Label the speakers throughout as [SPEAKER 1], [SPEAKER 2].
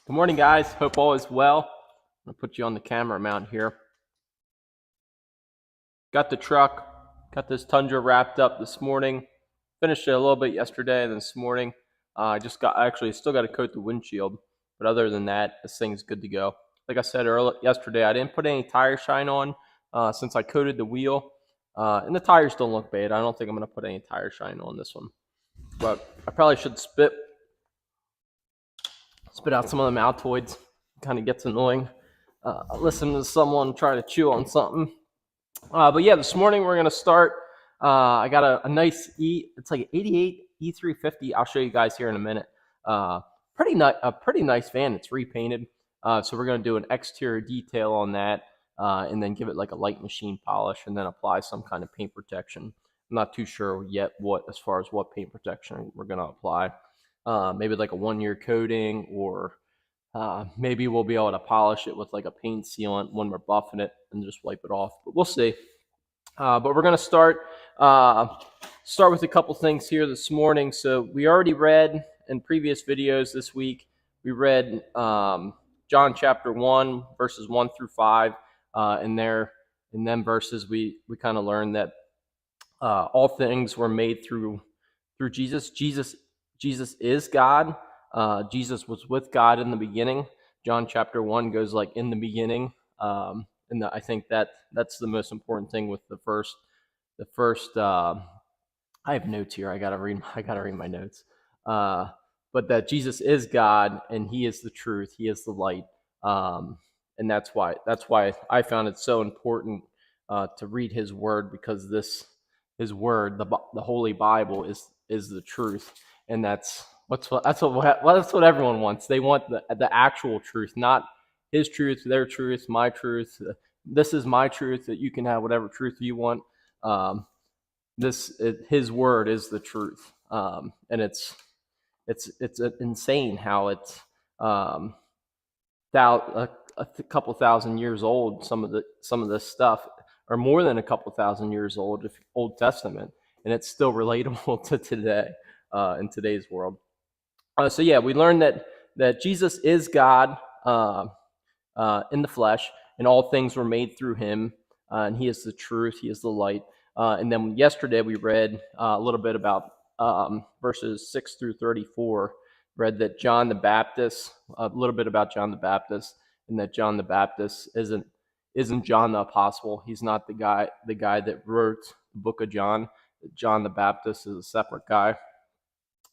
[SPEAKER 1] Good morning, guys. Hope all is well. I'm going to put you on the camera mount here. Got the truck, got this Tundra wrapped up this morning. Finished it a little bit yesterday and this morning. I still got to coat the windshield. But other than that, this thing's good to go. Like I said yesterday, I didn't put any tire shine on since I coated the wheel. And the tires don't look bad. I don't think I'm going to put any tire shine on this one. But I probably should spit out some of the Altoids. Kind of gets annoying. Listen to someone try to chew on something. But yeah, this morning we're gonna start. I got a nice it's like an 88 E350. I'll show you guys here in a minute. A pretty nice van. It's repainted. So we're gonna do an exterior detail on that, and then give it like a light machine polish, and then apply some kind of paint protection. I'm not too sure yet as far as what paint protection we're gonna apply. Maybe like a 1-year coating, or maybe we'll be able to polish it with like a paint sealant when we're buffing it and just wipe it off, but we'll see. But we're going to start with a couple things here this morning. So we already read in previous videos this week, we read John chapter 1, verses 1 through 5. In them verses, we kind of learned that all things were made through Jesus. Jesus is God. Jesus was with God in the beginning. John chapter 1 goes like in the beginning. And I think that's the most important thing with the first. I have notes here. I gotta read my notes. But that Jesus is God and He is the truth. He is the light. And that's why I found it so important to read His Word, because His Word, the Holy Bible, is the truth, and that's what everyone wants. They want the actual truth, not His truth, their truth, my truth. This is my truth, that you can have whatever truth you want. His Word is the truth, and it's insane how it's a couple thousand years old. Some of this stuff, or more than a couple thousand years old, if Old Testament, and it's still relatable to today, in today's world. So yeah, we learned that Jesus is God in the flesh, and all things were made through Him, and He is the truth. He is the light. And then yesterday we read a little bit about verses 6 through 34. Read that John the Baptist, a little bit about John the Baptist, and that John the Baptist isn't John the Apostle. He's not the guy that wrote the book of John. John the Baptist is a separate guy,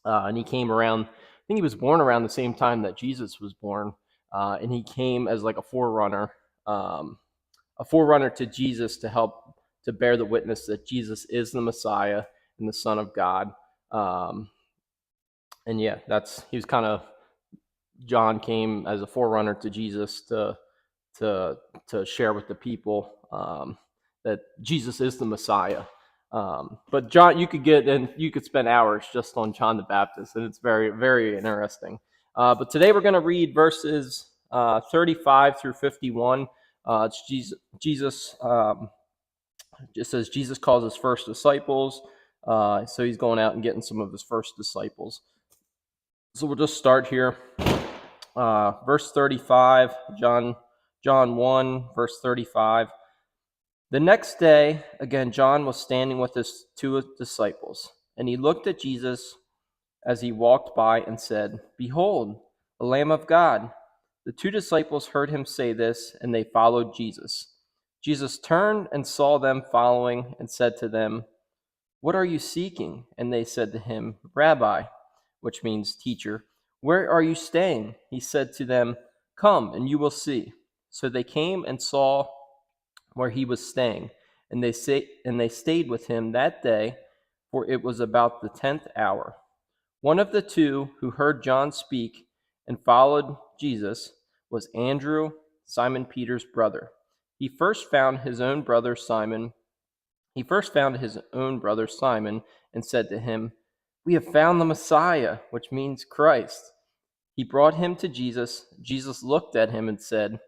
[SPEAKER 1] and he came around. I think he was born around the same time that Jesus was born, and he came as like a forerunner to Jesus, to help to bear the witness that Jesus is the Messiah and the Son of God. And yeah, John came as a forerunner to Jesus to share with the people that Jesus is the Messiah. But John, you could spend hours just on John the Baptist, and it's very, very interesting. But today we're going to read verses 35 through 51. It's Jesus. Just says Jesus calls His first disciples. So He's going out and getting some of His first disciples. So we'll just start here. Verse 35, John 1, verse 35. The next day, again, John was standing with his two disciples, and he looked at Jesus as he walked by and said, "Behold, the Lamb of God." The two disciples heard him say this, and they followed Jesus. Jesus turned and saw them following and said to them, "What are you seeking?" And they said to him, "Rabbi," which means teacher, "where are you staying?" He said to them, "Come, and you will see." So they came and saw where He was staying, and they stayed with Him that day, for it was about the 10th hour. One of the two who heard John speak and followed Jesus was Andrew, Simon Peter's brother. He first found his own brother Simon and said to him, "We have found the Messiah," which means Christ. He brought him to Jesus. Jesus looked at him and said,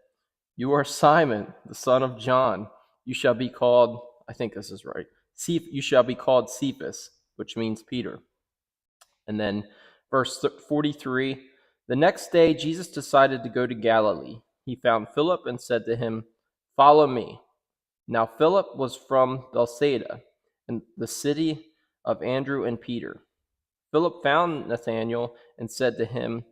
[SPEAKER 1] "You are Simon, the son of John. You shall be called," I think this is right, "you shall be called Cephas," which means Peter. And then verse 43, The next day, Jesus decided to go to Galilee. He found Philip and said to him, "Follow me." Now Philip was from Bethsaida, in the city of Andrew and Peter. Philip found Nathanael and said to him,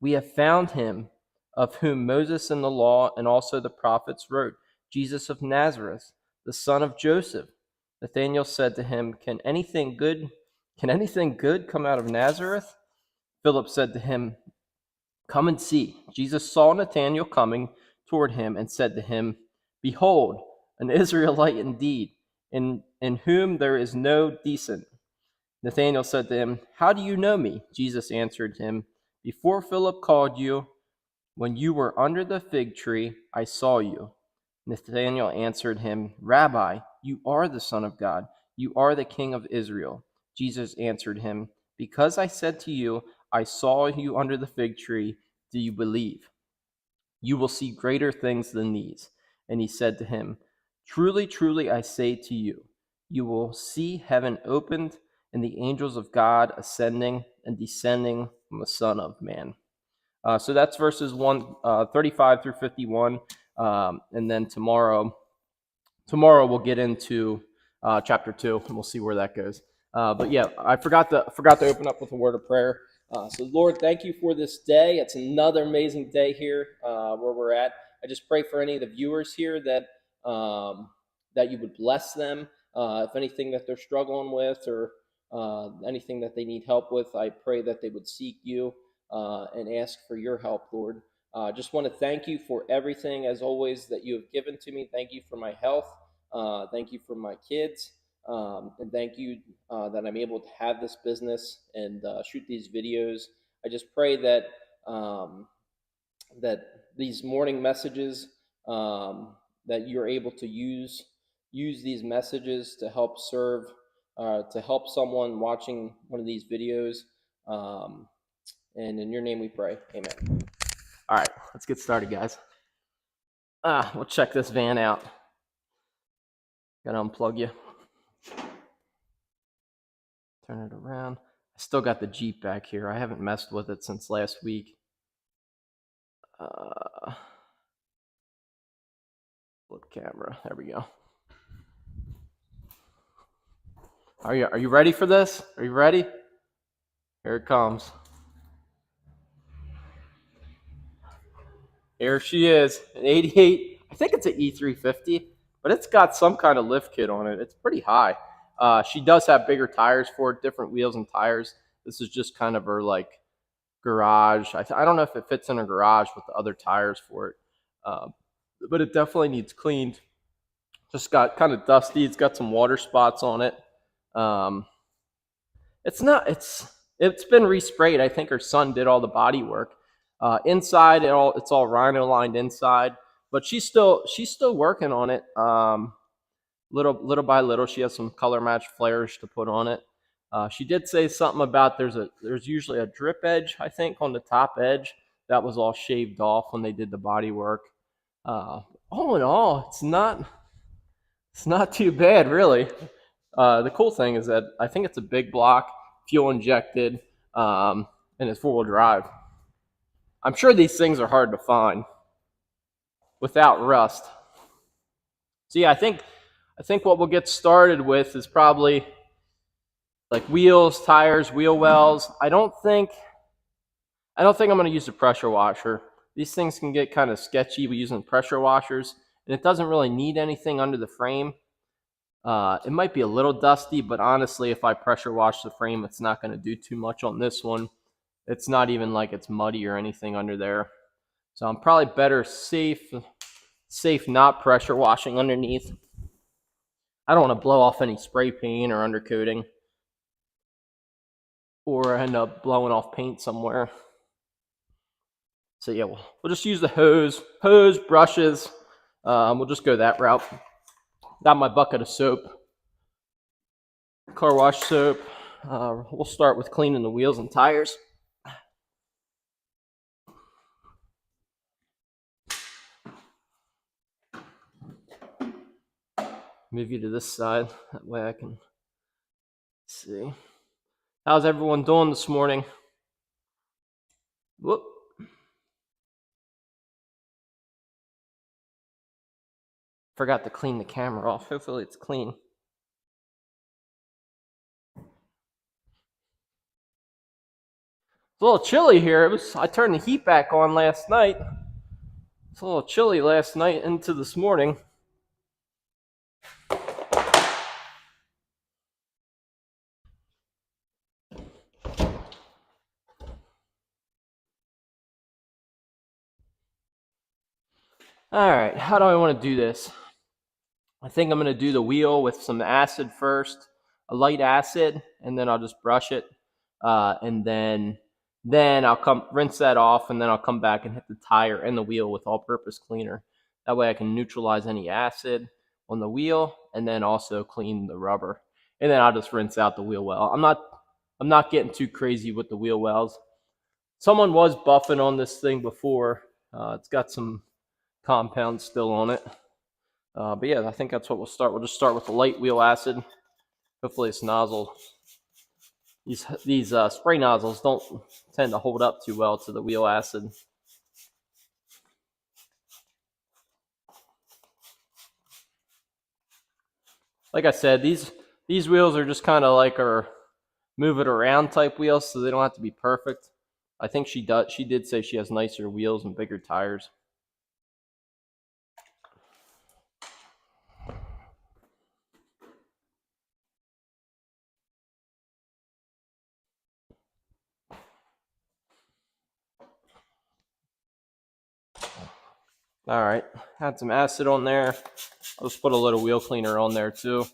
[SPEAKER 1] "We have found him, of whom Moses in the law and also the prophets wrote, Jesus of Nazareth, the son of Joseph." Nathanael said to him, Can anything good come out of Nazareth?" Philip said to him, "Come and see." Jesus saw Nathanael coming toward him and said to him, "Behold, an Israelite indeed, in whom there is no deceit." Nathanael said to him, "How do you know me?" Jesus answered him, "Before Philip called you, when you were under the fig tree, I saw you." Nathanael answered him, "Rabbi, you are the Son of God. You are the King of Israel." Jesus answered him, "Because I said to you, I saw you under the fig tree, do you believe? You will see greater things than these." And he said to him, "Truly, truly, I say to you, you will see heaven opened and the angels of God ascending and descending on the Son of Man." So that's verses 35 through 51. And then tomorrow we'll get into chapter 2, and we'll see where that goes. But yeah, I forgot to open up with a word of prayer. So Lord, thank you for this day. It's another amazing day here where we're at. I just pray for any of the viewers here that you would bless them. If anything that they're struggling with or anything that they need help with, I pray that they would seek you and ask for your help, Lord. Just want to thank you for everything, as always, that you have given to me. Thank you for my health. Thank you for my kids. And thank you that I'm able to have this business and shoot these videos. I just pray that that these morning messages, that you're able to use these messages to help serve, to help someone watching one of these videos. And in your name we pray. Amen. All right, let's get started, guys. We'll check this van out. Gotta unplug you. Turn it around. I still got the Jeep back here. I haven't messed with it since last week. Flip camera. There we go. Are you ready for this? Are you ready? Here it comes. Here she is, an 88. I think it's an E350, but it's got some kind of lift kit on it. It's pretty high. She does have bigger tires for it, different wheels and tires. This is just kind of her like garage. I don't know if it fits in her garage with the other tires for it, but it definitely needs cleaned. Just got kind of dusty. It's got some water spots on it. It's been resprayed. I think her son did all the body work. Inside, it's all rhino lined inside, but she's still working on it. Little by little, she has some color match flares to put on it. She did say something about there's usually a drip edge, I think, on the top edge. That was all shaved off when they did the body work. All in all, it's not too bad, really. The cool thing is that I think it's a big block, fuel injected, and it's 4-wheel drive. I'm sure these things are hard to find without rust. So yeah, I think what we'll get started with is probably like wheels, tires, wheel wells. I don't think I'm going to use a pressure washer. These things can get kind of sketchy with using pressure washers, and it doesn't really need anything under the frame. It might be a little dusty, but honestly, if I pressure wash the frame, it's not going to do too much on this one. It's not even like it's muddy or anything under there. So I'm probably better safe not pressure washing underneath. I don't want to blow off any spray paint or undercoating or end up blowing off paint somewhere. So yeah, we'll just use the hose, brushes. We'll just go that route. Got my bucket of soap, car wash soap. We'll start with cleaning the wheels and tires. Move you to this side, that way I can see. How's everyone doing this morning? Whoop, Forgot to clean the camera off. Hopefully it's clean. It's a little chilly here. I turned the heat back on last night. It's a little chilly last night into this morning. All right, how do I want to do this? I think I'm going to do the wheel with some acid first, a light acid, and then I'll just brush it. And then I'll rinse that off, and then I'll come back and hit the tire and the wheel with all-purpose cleaner. That way I can neutralize any acid on the wheel, and then also clean the rubber. And then I'll just rinse out the wheel well. I'm not getting too crazy with the wheel wells. Someone was buffing on this thing before. It's got some compound still on it. But yeah, I think that's what we'll start. We'll just start with the light wheel acid. Hopefully this nozzle, these spray nozzles don't tend to hold up too well to the wheel acid. Like I said, these wheels are just kind of like our move it around type wheels, so they don't have to be perfect. I think she did say she has nicer wheels and bigger tires. All right, had some acid on there. I'll just put a little wheel cleaner on there too.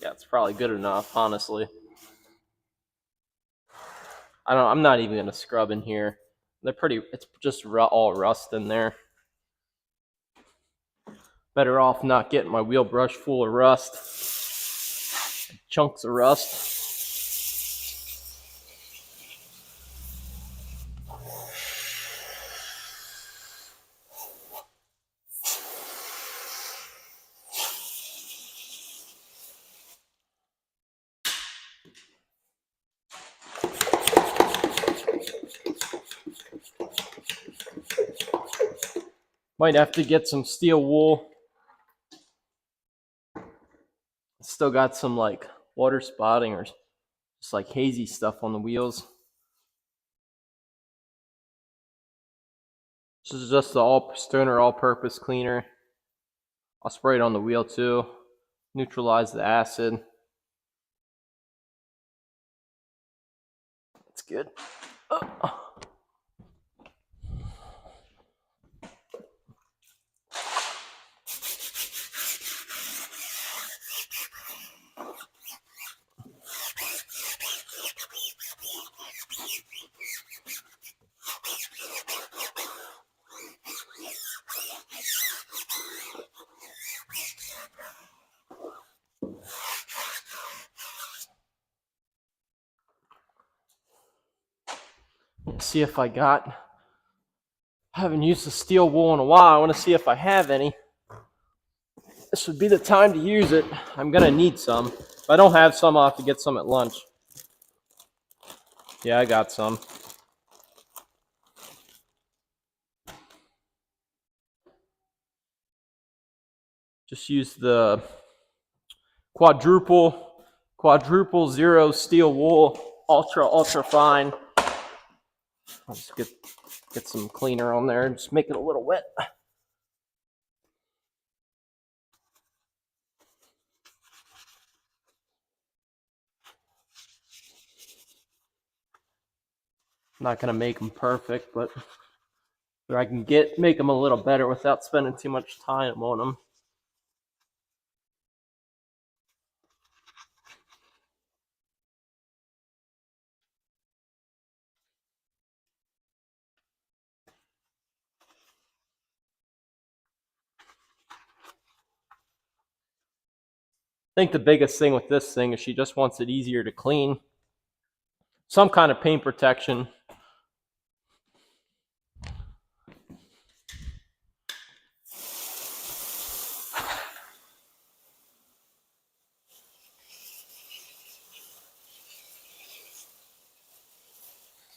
[SPEAKER 1] Yeah, it's probably good enough, honestly. I'm not even gonna scrub in here. It's just all rust in there. Better off not getting my wheel brush full of rust. Chunks of rust. Might have to get some steel wool. Still got some like water spotting or just like hazy stuff on the wheels. This is just the Stoner all-purpose cleaner. I'll spray it on the wheel too. Neutralize the acid. That's good. Oh. See if I haven't used the steel wool in a while. I want to see if I have any. This would be the time to use it. I'm gonna need some. If I don't have some, I'll have to get some at lunch. Yeah, I got some. Just use the quadruple zero steel wool, ultra fine. I'll just get some cleaner on there and just make it a little wet. I'm not gonna make them perfect, but I can make them a little better without spending too much time on them. I think the biggest thing with this thing is she just wants it easier to clean. Some kind of paint protection.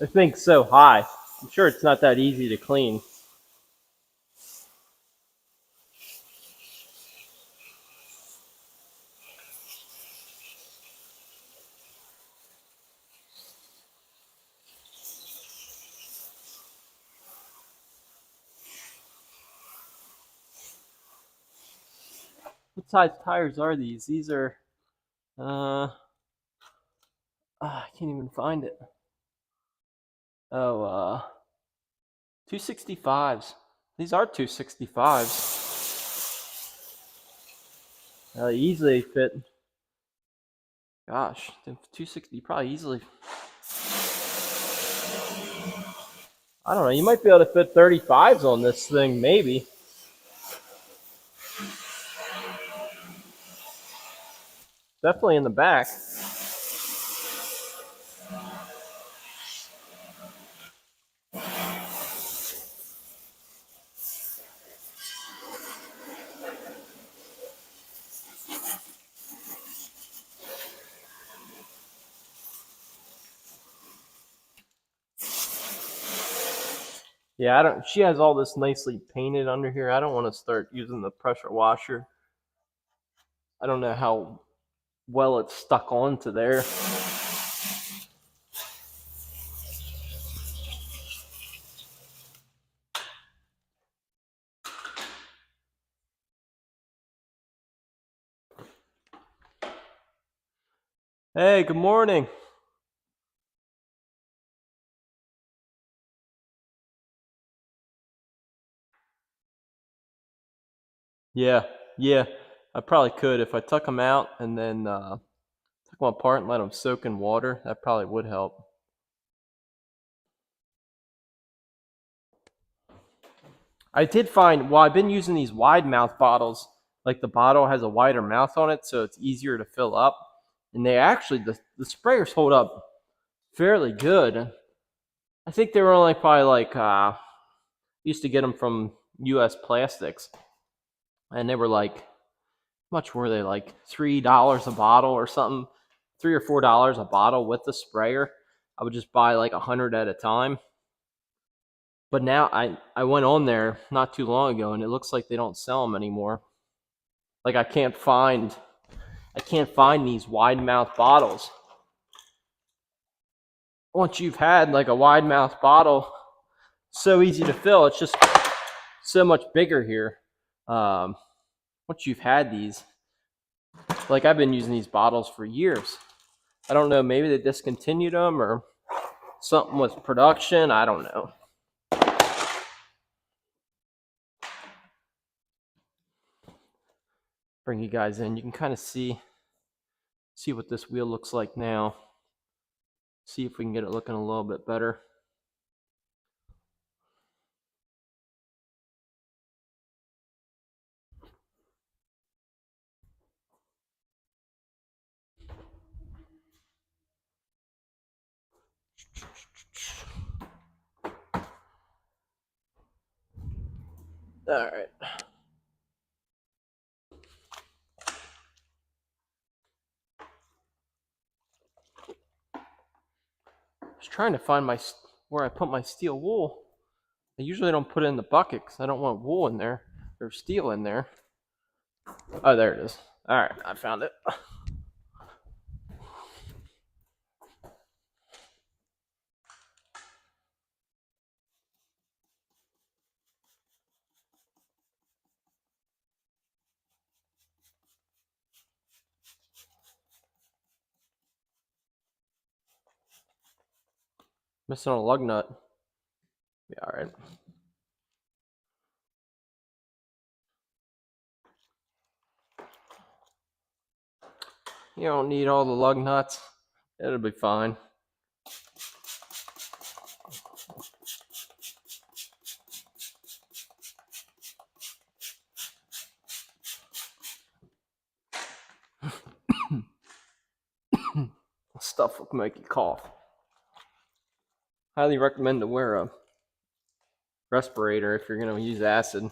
[SPEAKER 1] This thing's so high. I'm sure it's not that easy to clean. What size tires are these? These are, I can't even find it. Oh, 265s. These are 265s. Easily fit. Gosh, 260 probably easily. I don't know. You might be able to fit 35s on this thing, maybe. Definitely in the back. Yeah, I don't. She has all this nicely painted under here. I don't want to start using the pressure washer. I don't know how well it's stuck onto there. Hey, good morning. Yeah, yeah. I probably could if I tuck them out and then took them apart and let them soak in water. That probably would help. I did find, well, I've been using these wide mouth bottles. Like the bottle has a wider mouth on it, so it's easier to fill up. And they actually, the sprayers hold up fairly good. I think they were only probably like, used to get them from US Plastics. And they were like, how much were they? Like $3 a bottle or something. $3 or $4 a bottle with the sprayer. I would just buy like 100 at a time. But now I went on there not too long ago and it looks like they don't sell them anymore. Like I can't find these wide mouth bottles. Once you've had like a wide mouth bottle, so easy to fill. It's just so much bigger here. Once you've had these, like I've been using these bottles for years. I don't know, maybe they discontinued them or something with production. I don't know. Bring you guys in. You can kind of see what this wheel looks like now. See if we can get it looking a little bit better. All right. I was trying to find where I put my steel wool. I usually don't put it in the bucket because I don't want wool in there or steel in there. Oh, there it is. All right, I found it. Missing a lug nut. Yeah, all right. You don't need all the lug nuts. It'll be fine. stuff will make you cough. Highly recommend to wear a respirator if you're going to use acid.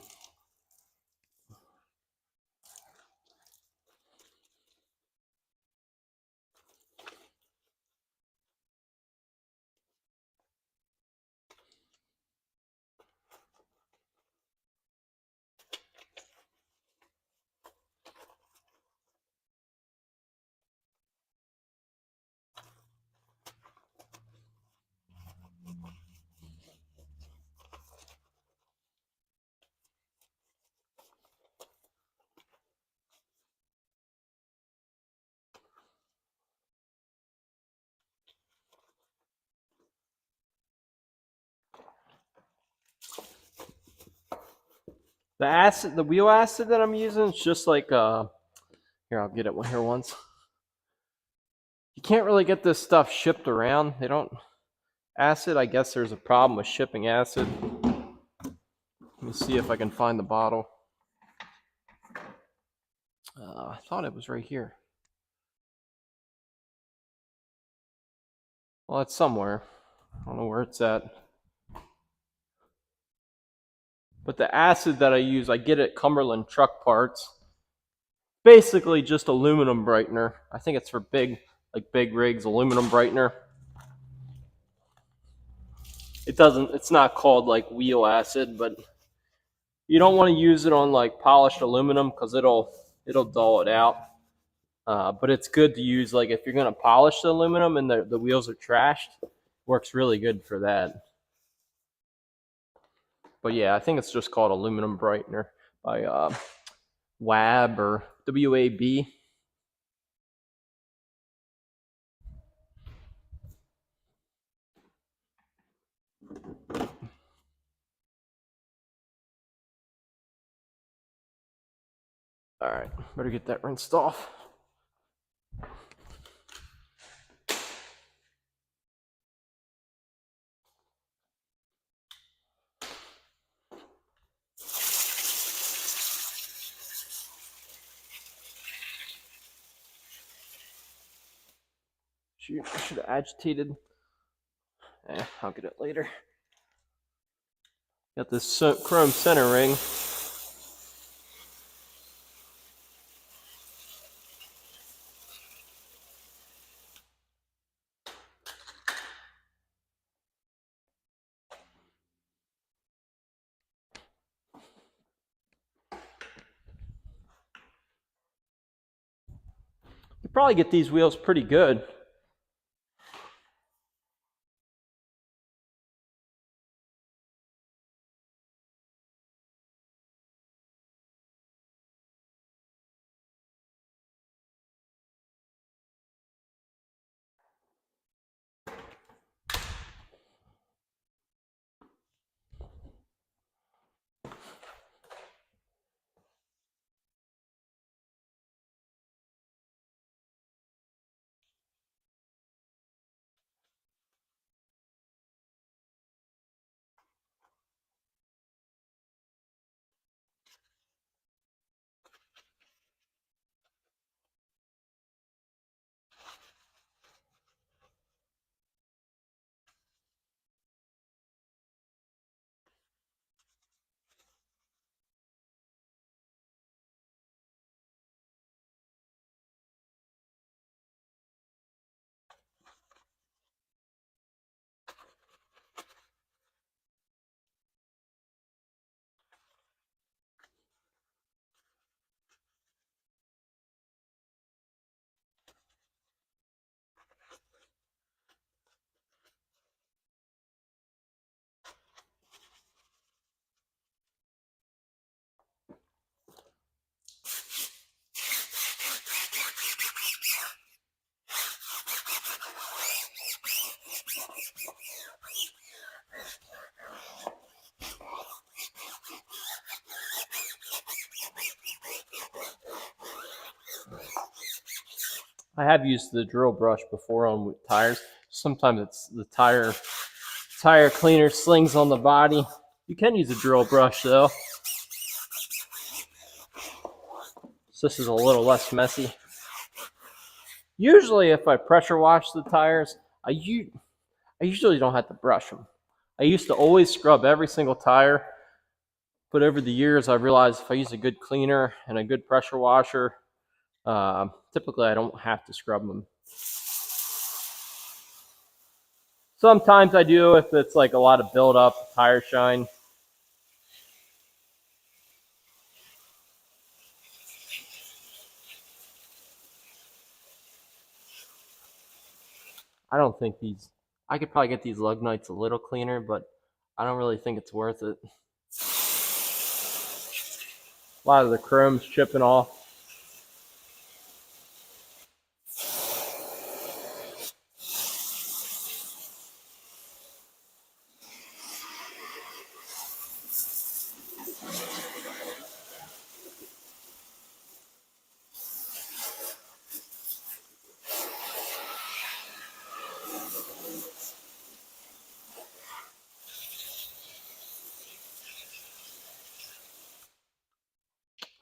[SPEAKER 1] The wheel acid that I'm using is just like here, I'll get it here once. You can't really get this stuff shipped around. They don't acid. I guess there's a problem with shipping acid. Let me see if I can find the bottle. I thought it was right here. Well, it's somewhere. I don't know where it's at. But the acid that I use, I get at Cumberland Truck Parts. Basically just aluminum brightener. I think it's for big rigs, aluminum brightener. It's not called like wheel acid, but you don't want to use it on like polished aluminum because it'll dull it out. But it's good to use like if you're going to polish the aluminum and the wheels are trashed. Works really good for that. But yeah, I think it's just called aluminum brightener by WAB or WAB. All right, better get that rinsed off. Shoot, I should have agitated. I'll get it later. Got this chrome center ring. You probably get these wheels pretty good. I have used the drill brush before on tires. Sometimes it's the tire cleaner slings on the body. You can use a drill brush though. So this is a little less messy. Usually, if I pressure wash the tires, I usually don't have to brush them. I used to always scrub every single tire, but over the years, I realized if I use a good cleaner and a good pressure washer, typically I don't have to scrub them. Sometimes I do if it's like a lot of buildup, tire shine. I don't think these. I could probably get these lug nuts a little cleaner, but I don't really think it's worth it. A lot of the chrome's chipping off.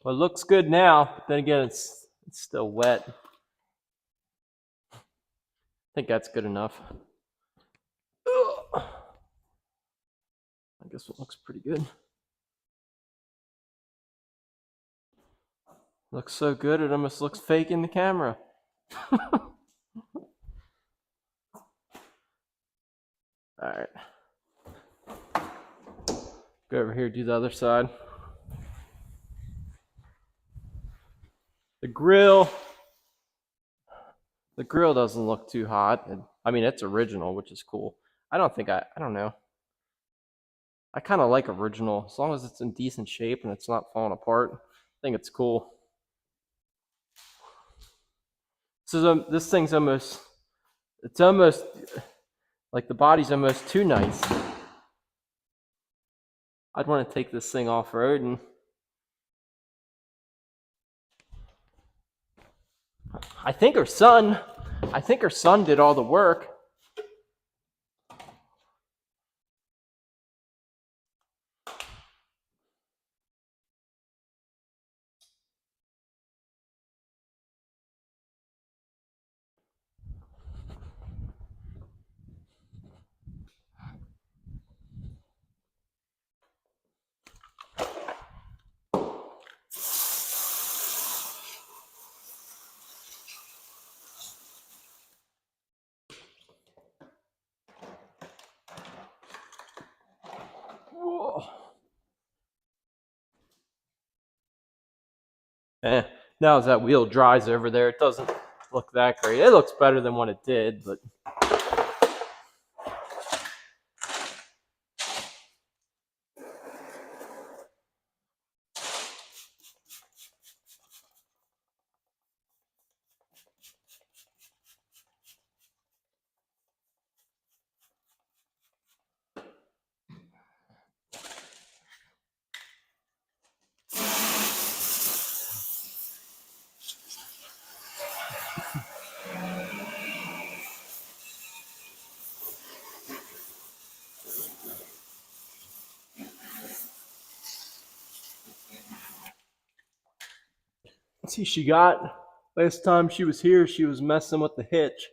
[SPEAKER 1] Well, it looks good now, but then again, it's still wet. I think that's good enough. Ugh. I guess it looks pretty good. Looks so good, it almost looks fake in the camera. Alright. Go over here, do the other side. The grill doesn't look too hot. I mean, it's original, which is cool. I don't know. I kind of like original, as long as it's in decent shape and it's not falling apart. I think it's cool. So this thing's almost like the body's almost too nice. I'd want to take this thing off-road and I think her son did all the work. Now as that wheel dries over there, it doesn't look that great. It looks better than what it did, but see, last time she was here, she was messing with the hitch.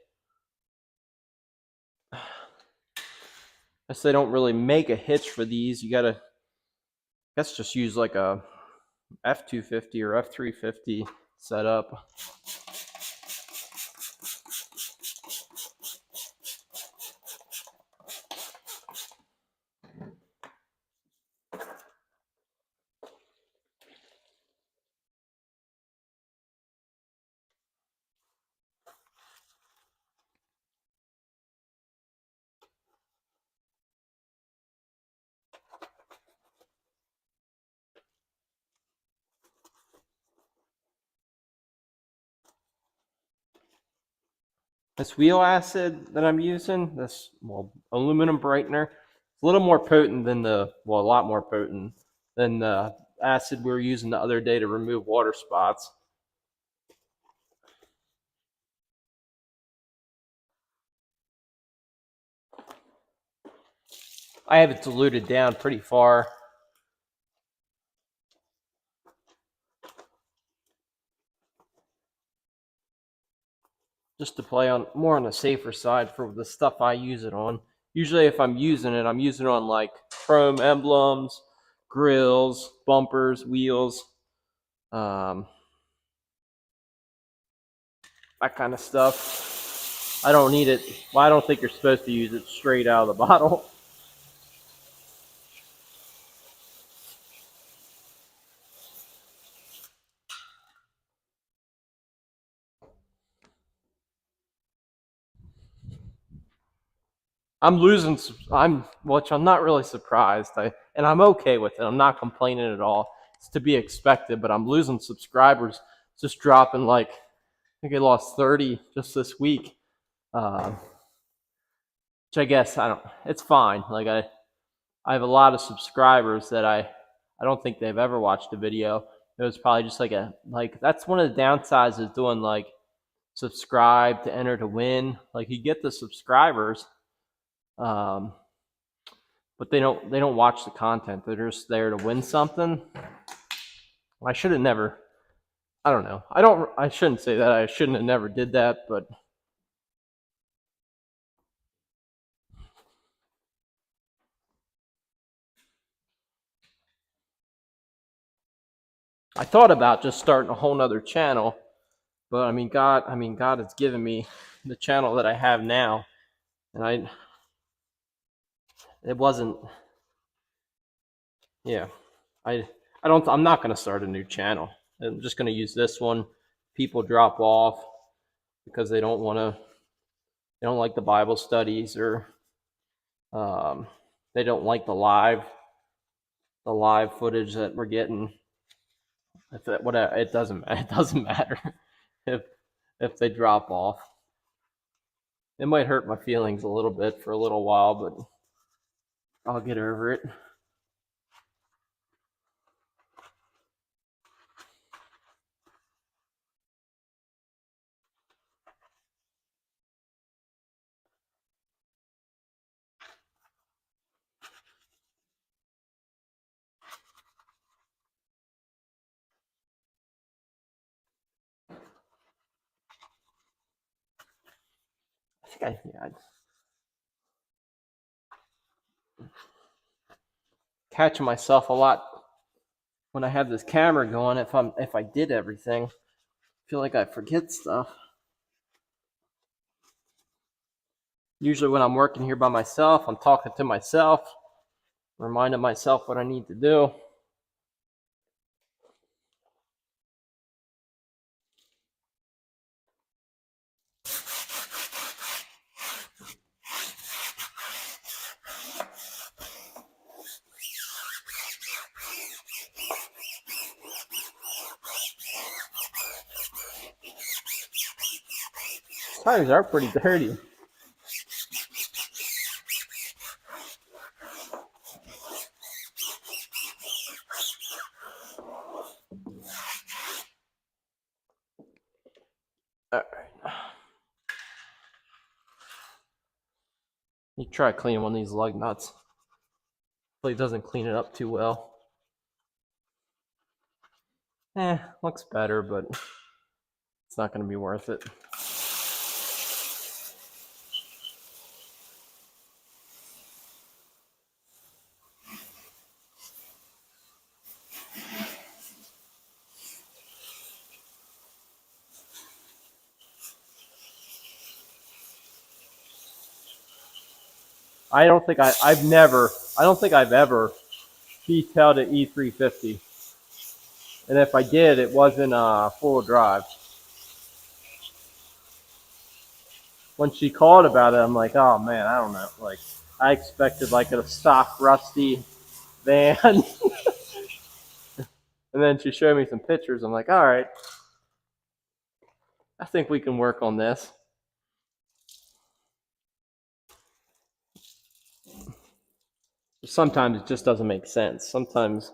[SPEAKER 1] I guess they don't really make a hitch for these. You gotta, I guess, just use like a F250 or F350 setup. This wheel acid that I'm using, this aluminum brightener, it's a little more potent than a lot more potent than the acid we were using the other day to remove water spots. I have it diluted down pretty far. just to play on more on the safer side for the stuff I use it on. Usually if I'm using it on like chrome emblems, grills, bumpers, wheels, that kind of stuff. I don't need it. Well, I don't think you're supposed to use it straight out of the bottle. Which I'm not really surprised. And I'm okay with it. I'm not complaining at all. It's to be expected, but I'm losing subscribers. Just dropping like, I think I lost 30 just this week. Which I guess it's fine. Like I have a lot of subscribers that I don't think they've ever watched a video. It was probably just that's one of the downsides of doing like subscribe to enter to win. Like you get the subscribers, but they don't watch the content. They're just there to win something. I should have never. I don't know. I shouldn't say that. I shouldn't have never did that, but I thought about just starting a whole nother channel. But God has given me the channel that I have now, and it wasn't. Yeah, I'm not going to start a new channel. I'm just going to use this one. People drop off because they don't like the Bible studies, or they don't like the live footage that we're getting. It doesn't matter if they drop off. It might hurt my feelings a little bit for a little while, but I'll get over it. I'd catching myself a lot when I have this camera going. If I did everything, I feel like I forget stuff. Usually when I'm working here by myself, I'm talking to myself, reminding myself what I need to do. Tires are pretty dirty. All right. You try cleaning one of these lug nuts. Hopefully it doesn't clean it up too well. Looks better, but it's not going to be worth it. I don't think I've ever detailed an E350. And if I did, it wasn't full drive. When she called about it, I'm like, oh man, I don't know. Like, I expected like a stock rusty van. And then she showed me some pictures. I'm like, all right, I think we can work on this. Sometimes it just doesn't make sense. Sometimes it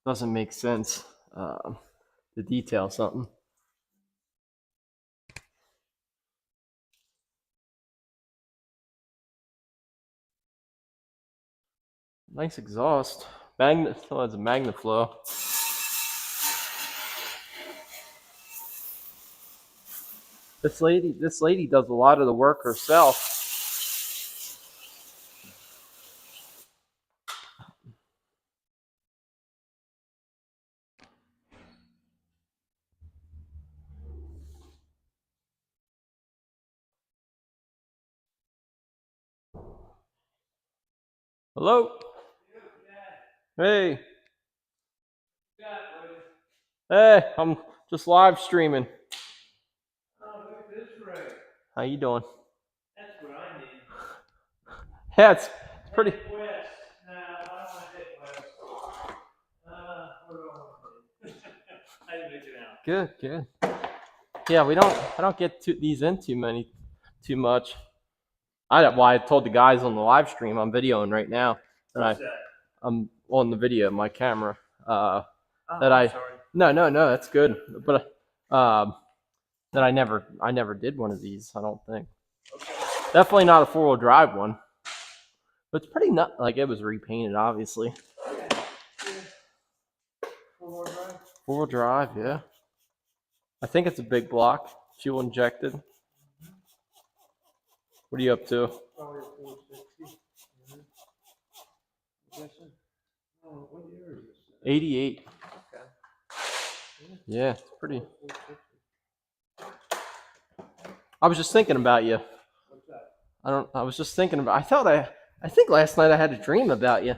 [SPEAKER 1] doesn't make sense to detail something. Nice exhaust. It's a MagnaFlow. This lady does a lot of the work herself. Hello. Hey. Hey, I'm just live streaming.
[SPEAKER 2] Oh, look at this ray.
[SPEAKER 1] How you doing?
[SPEAKER 2] That's what I need.
[SPEAKER 1] Yeah, it's pretty.
[SPEAKER 2] Head west. No, I don't want to head west. What do I want to do? How you make it out?
[SPEAKER 1] Good, good. Yeah, I don't get these in too much. I told the guys on the live stream I'm videoing right now that
[SPEAKER 2] What's that?
[SPEAKER 1] I'm on the video, my camera.
[SPEAKER 2] Oh,
[SPEAKER 1] That
[SPEAKER 2] I'm sorry.
[SPEAKER 1] no, that's good. But that I never did one of these. I don't think.
[SPEAKER 2] Okay.
[SPEAKER 1] Definitely not a 4-wheel drive one. But it's pretty nut. Like it was repainted, obviously.
[SPEAKER 2] Yeah. Yeah. 4-wheel drive?
[SPEAKER 1] 4-wheel drive, yeah. I think it's a big block, fuel injected. What are you up to?
[SPEAKER 2] Probably a 460. Guessing. Oh, what year is this?
[SPEAKER 1] 88.
[SPEAKER 2] Okay.
[SPEAKER 1] Yeah, it's pretty. I was just thinking about you.
[SPEAKER 2] What's that?
[SPEAKER 1] I was just thinking about. I think last night I had a dream about you.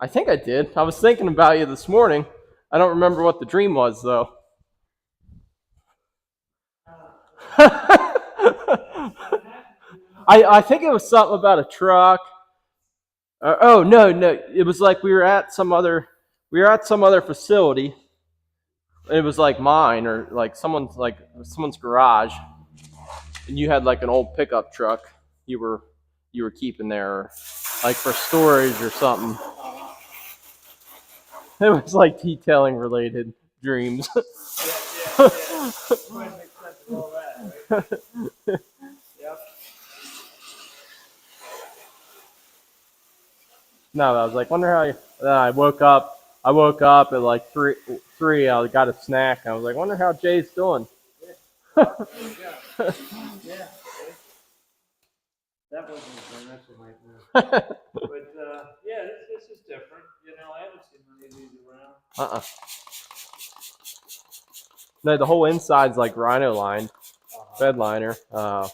[SPEAKER 1] I think I did. I was thinking about you this morning. I don't remember what the dream was though. I think it was something about a truck. Oh no, it was like we were at some other facility. It was like mine or like someone's garage, and you had like an old pickup truck you were keeping there, like for storage or something. It was like detailing related dreams.
[SPEAKER 2] Yeah. Trying to make sense of all that, right? Yep.
[SPEAKER 1] No, I was like, wonder how you. Then I woke up. I woke up at like three. I got a snack. And I was like, wonder how Jay's doing.
[SPEAKER 2] Yeah. Yeah. That wasn't a dream. That's a nightmare. But yeah, this is different. You know, I haven't seen many of these around.
[SPEAKER 1] No, the whole inside's like rhino lined, bed liner.
[SPEAKER 2] Oh,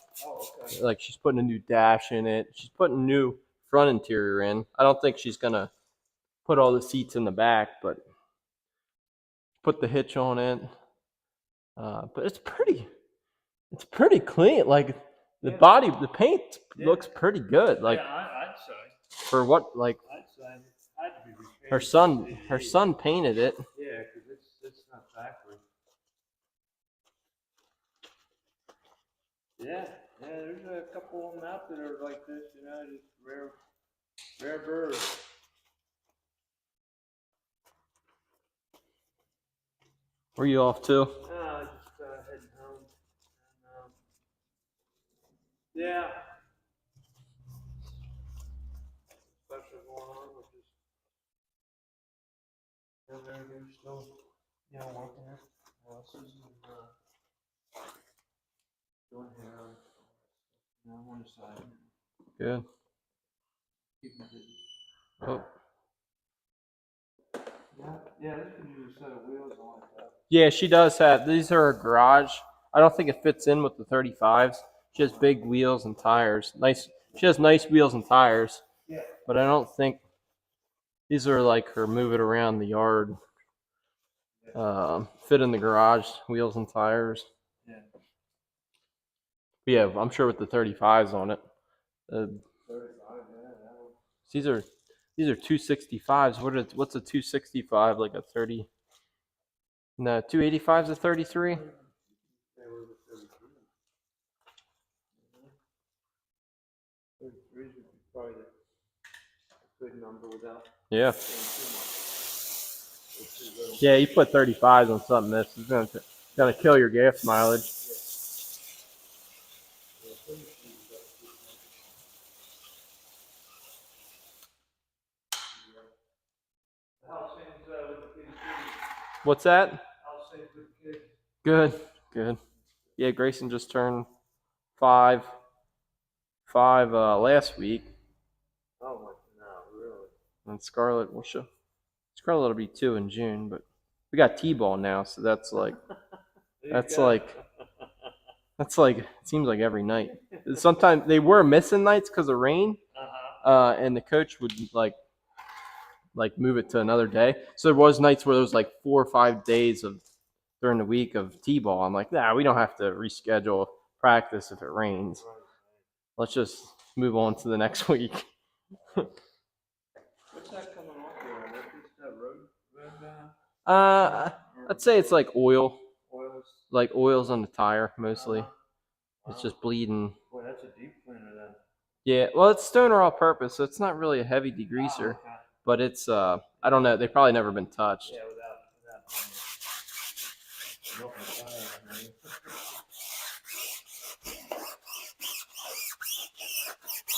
[SPEAKER 2] okay.
[SPEAKER 1] Like she's putting a new dash in it. She's putting a new front interior in. I don't think she's gonna put all the seats in the back, but put the hitch on it. But it's pretty clean. Like the
[SPEAKER 2] Yeah.
[SPEAKER 1] body, the paint
[SPEAKER 2] Yeah.
[SPEAKER 1] looks pretty good. Like
[SPEAKER 2] Yeah, I'd say.
[SPEAKER 1] for what, like
[SPEAKER 2] I'd say it had to be repaired.
[SPEAKER 1] her son painted it.
[SPEAKER 2] Yeah, because it's not factory. Yeah, there's a couple of them out that are like this, you know, just rare birds.
[SPEAKER 1] Where you off to?
[SPEAKER 2] Just heading home. And, yeah. Special going on, which is they're still, you know, working at houses and doing hair, you know, on the side.
[SPEAKER 1] Good.
[SPEAKER 2] Keeping busy.
[SPEAKER 1] Oh.
[SPEAKER 2] Yeah, this could use a set of wheels on it.
[SPEAKER 1] Yeah, she does have. These are her garage. I don't think it fits in with the 35s. She has big wheels and tires. Nice. She has nice wheels and tires.
[SPEAKER 2] Yeah.
[SPEAKER 1] But I don't think these are like her move it around the yard. Fit in the garage, wheels and tires.
[SPEAKER 2] Yeah.
[SPEAKER 1] But yeah, I'm sure with the 35s on it.
[SPEAKER 2] 35, yeah, that one.
[SPEAKER 1] These are 265s. What's a 265? Like a 30? No, 285 is a 33.
[SPEAKER 2] They were the 33. 33 would be probably a good number without.
[SPEAKER 1] Yeah. Yeah, you put 35s on something this is gonna kill your gas mileage. What's that?
[SPEAKER 2] I'll say good kid.
[SPEAKER 1] Good, good. Yeah, Grayson just turned 5 last week.
[SPEAKER 2] Oh my, no, really?
[SPEAKER 1] And Scarlett will be 2 in June, but we got T-ball now, so that's like that's like it seems like every night. Sometimes they were missing nights because of rain, and the coach would like move it to another day. So there was nights where there was like 4 or 5 days of during the week of T-ball. I'm like, nah, we don't have to reschedule practice if it rains. Let's just move on to the next week.
[SPEAKER 2] What's that coming off there? What is that road?
[SPEAKER 1] I'd say it's like oil,
[SPEAKER 2] Oils?
[SPEAKER 1] like oils on the tire mostly.
[SPEAKER 2] Wow.
[SPEAKER 1] It's just bleeding.
[SPEAKER 2] Boy, that's a deep cleaner then.
[SPEAKER 1] Yeah, well, it's stoner all purpose, so it's not really a heavy degreaser,
[SPEAKER 2] okay.
[SPEAKER 1] but it's I don't know. They've probably never been touched.
[SPEAKER 2] Yeah, without milking the tires, man.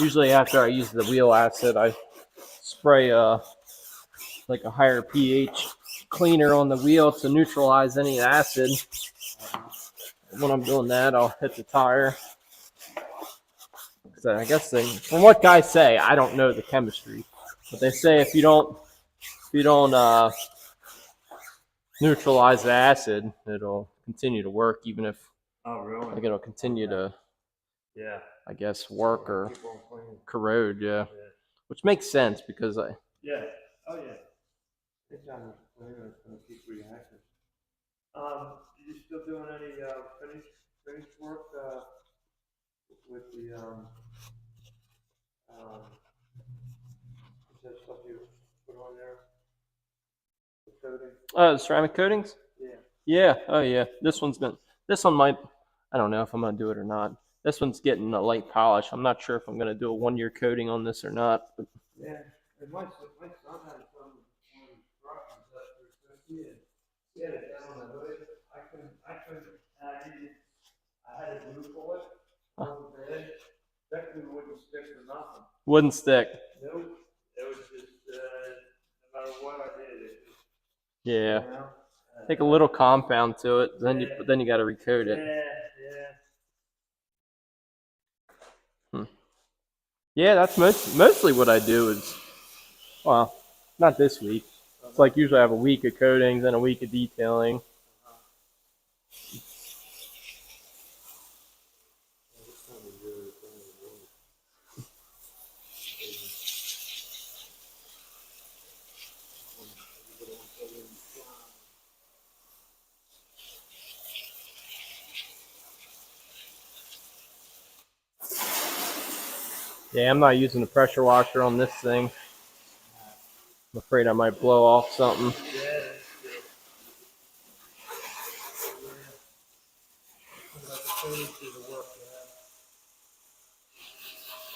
[SPEAKER 1] Usually after I use the wheel acid, I spray like a higher pH cleaner on the wheel to neutralize any acid. When I'm doing that, I'll hit the tire. So I guess from what guys say, I don't know the chemistry, but they say if you don't neutralize the acid, it'll continue to work, even if
[SPEAKER 2] Oh, really?
[SPEAKER 1] like it'll continue to,
[SPEAKER 2] Yeah.
[SPEAKER 1] I guess, work or
[SPEAKER 2] Keep on cleaning.
[SPEAKER 1] corrode. Yeah,
[SPEAKER 2] Yeah.
[SPEAKER 1] which makes sense because
[SPEAKER 2] Yeah. Oh, yeah. Anytime there's a cleaner, it's going to keep reacting. You still doing any finish work with the is that stuff you put on there? The coating?
[SPEAKER 1] ceramic coatings.
[SPEAKER 2] Yeah.
[SPEAKER 1] Yeah. Oh yeah. This one might. I don't know if I'm gonna do it or not. This one's getting a light polish. I'm not sure if I'm gonna do a 1-year coating on this or not. But
[SPEAKER 2] Yeah. And my son had some one of his trucks that was 50 and he had it down on the hood. I had a glue for it on the bed. That glue wouldn't stick or nothing.
[SPEAKER 1] wouldn't stick.
[SPEAKER 2] Nope. It was just, no matter what I did, it just,
[SPEAKER 1] Yeah.
[SPEAKER 2] you know?
[SPEAKER 1] Take a little compound to it, then you got to recoat it.
[SPEAKER 2] Yeah.
[SPEAKER 1] Yeah, that's mostly what I do is, well, not this week. It's like usually I have a week of coatings and a week of detailing. Yeah, I'm not using the pressure washer on this thing. I'm afraid I might blow off something.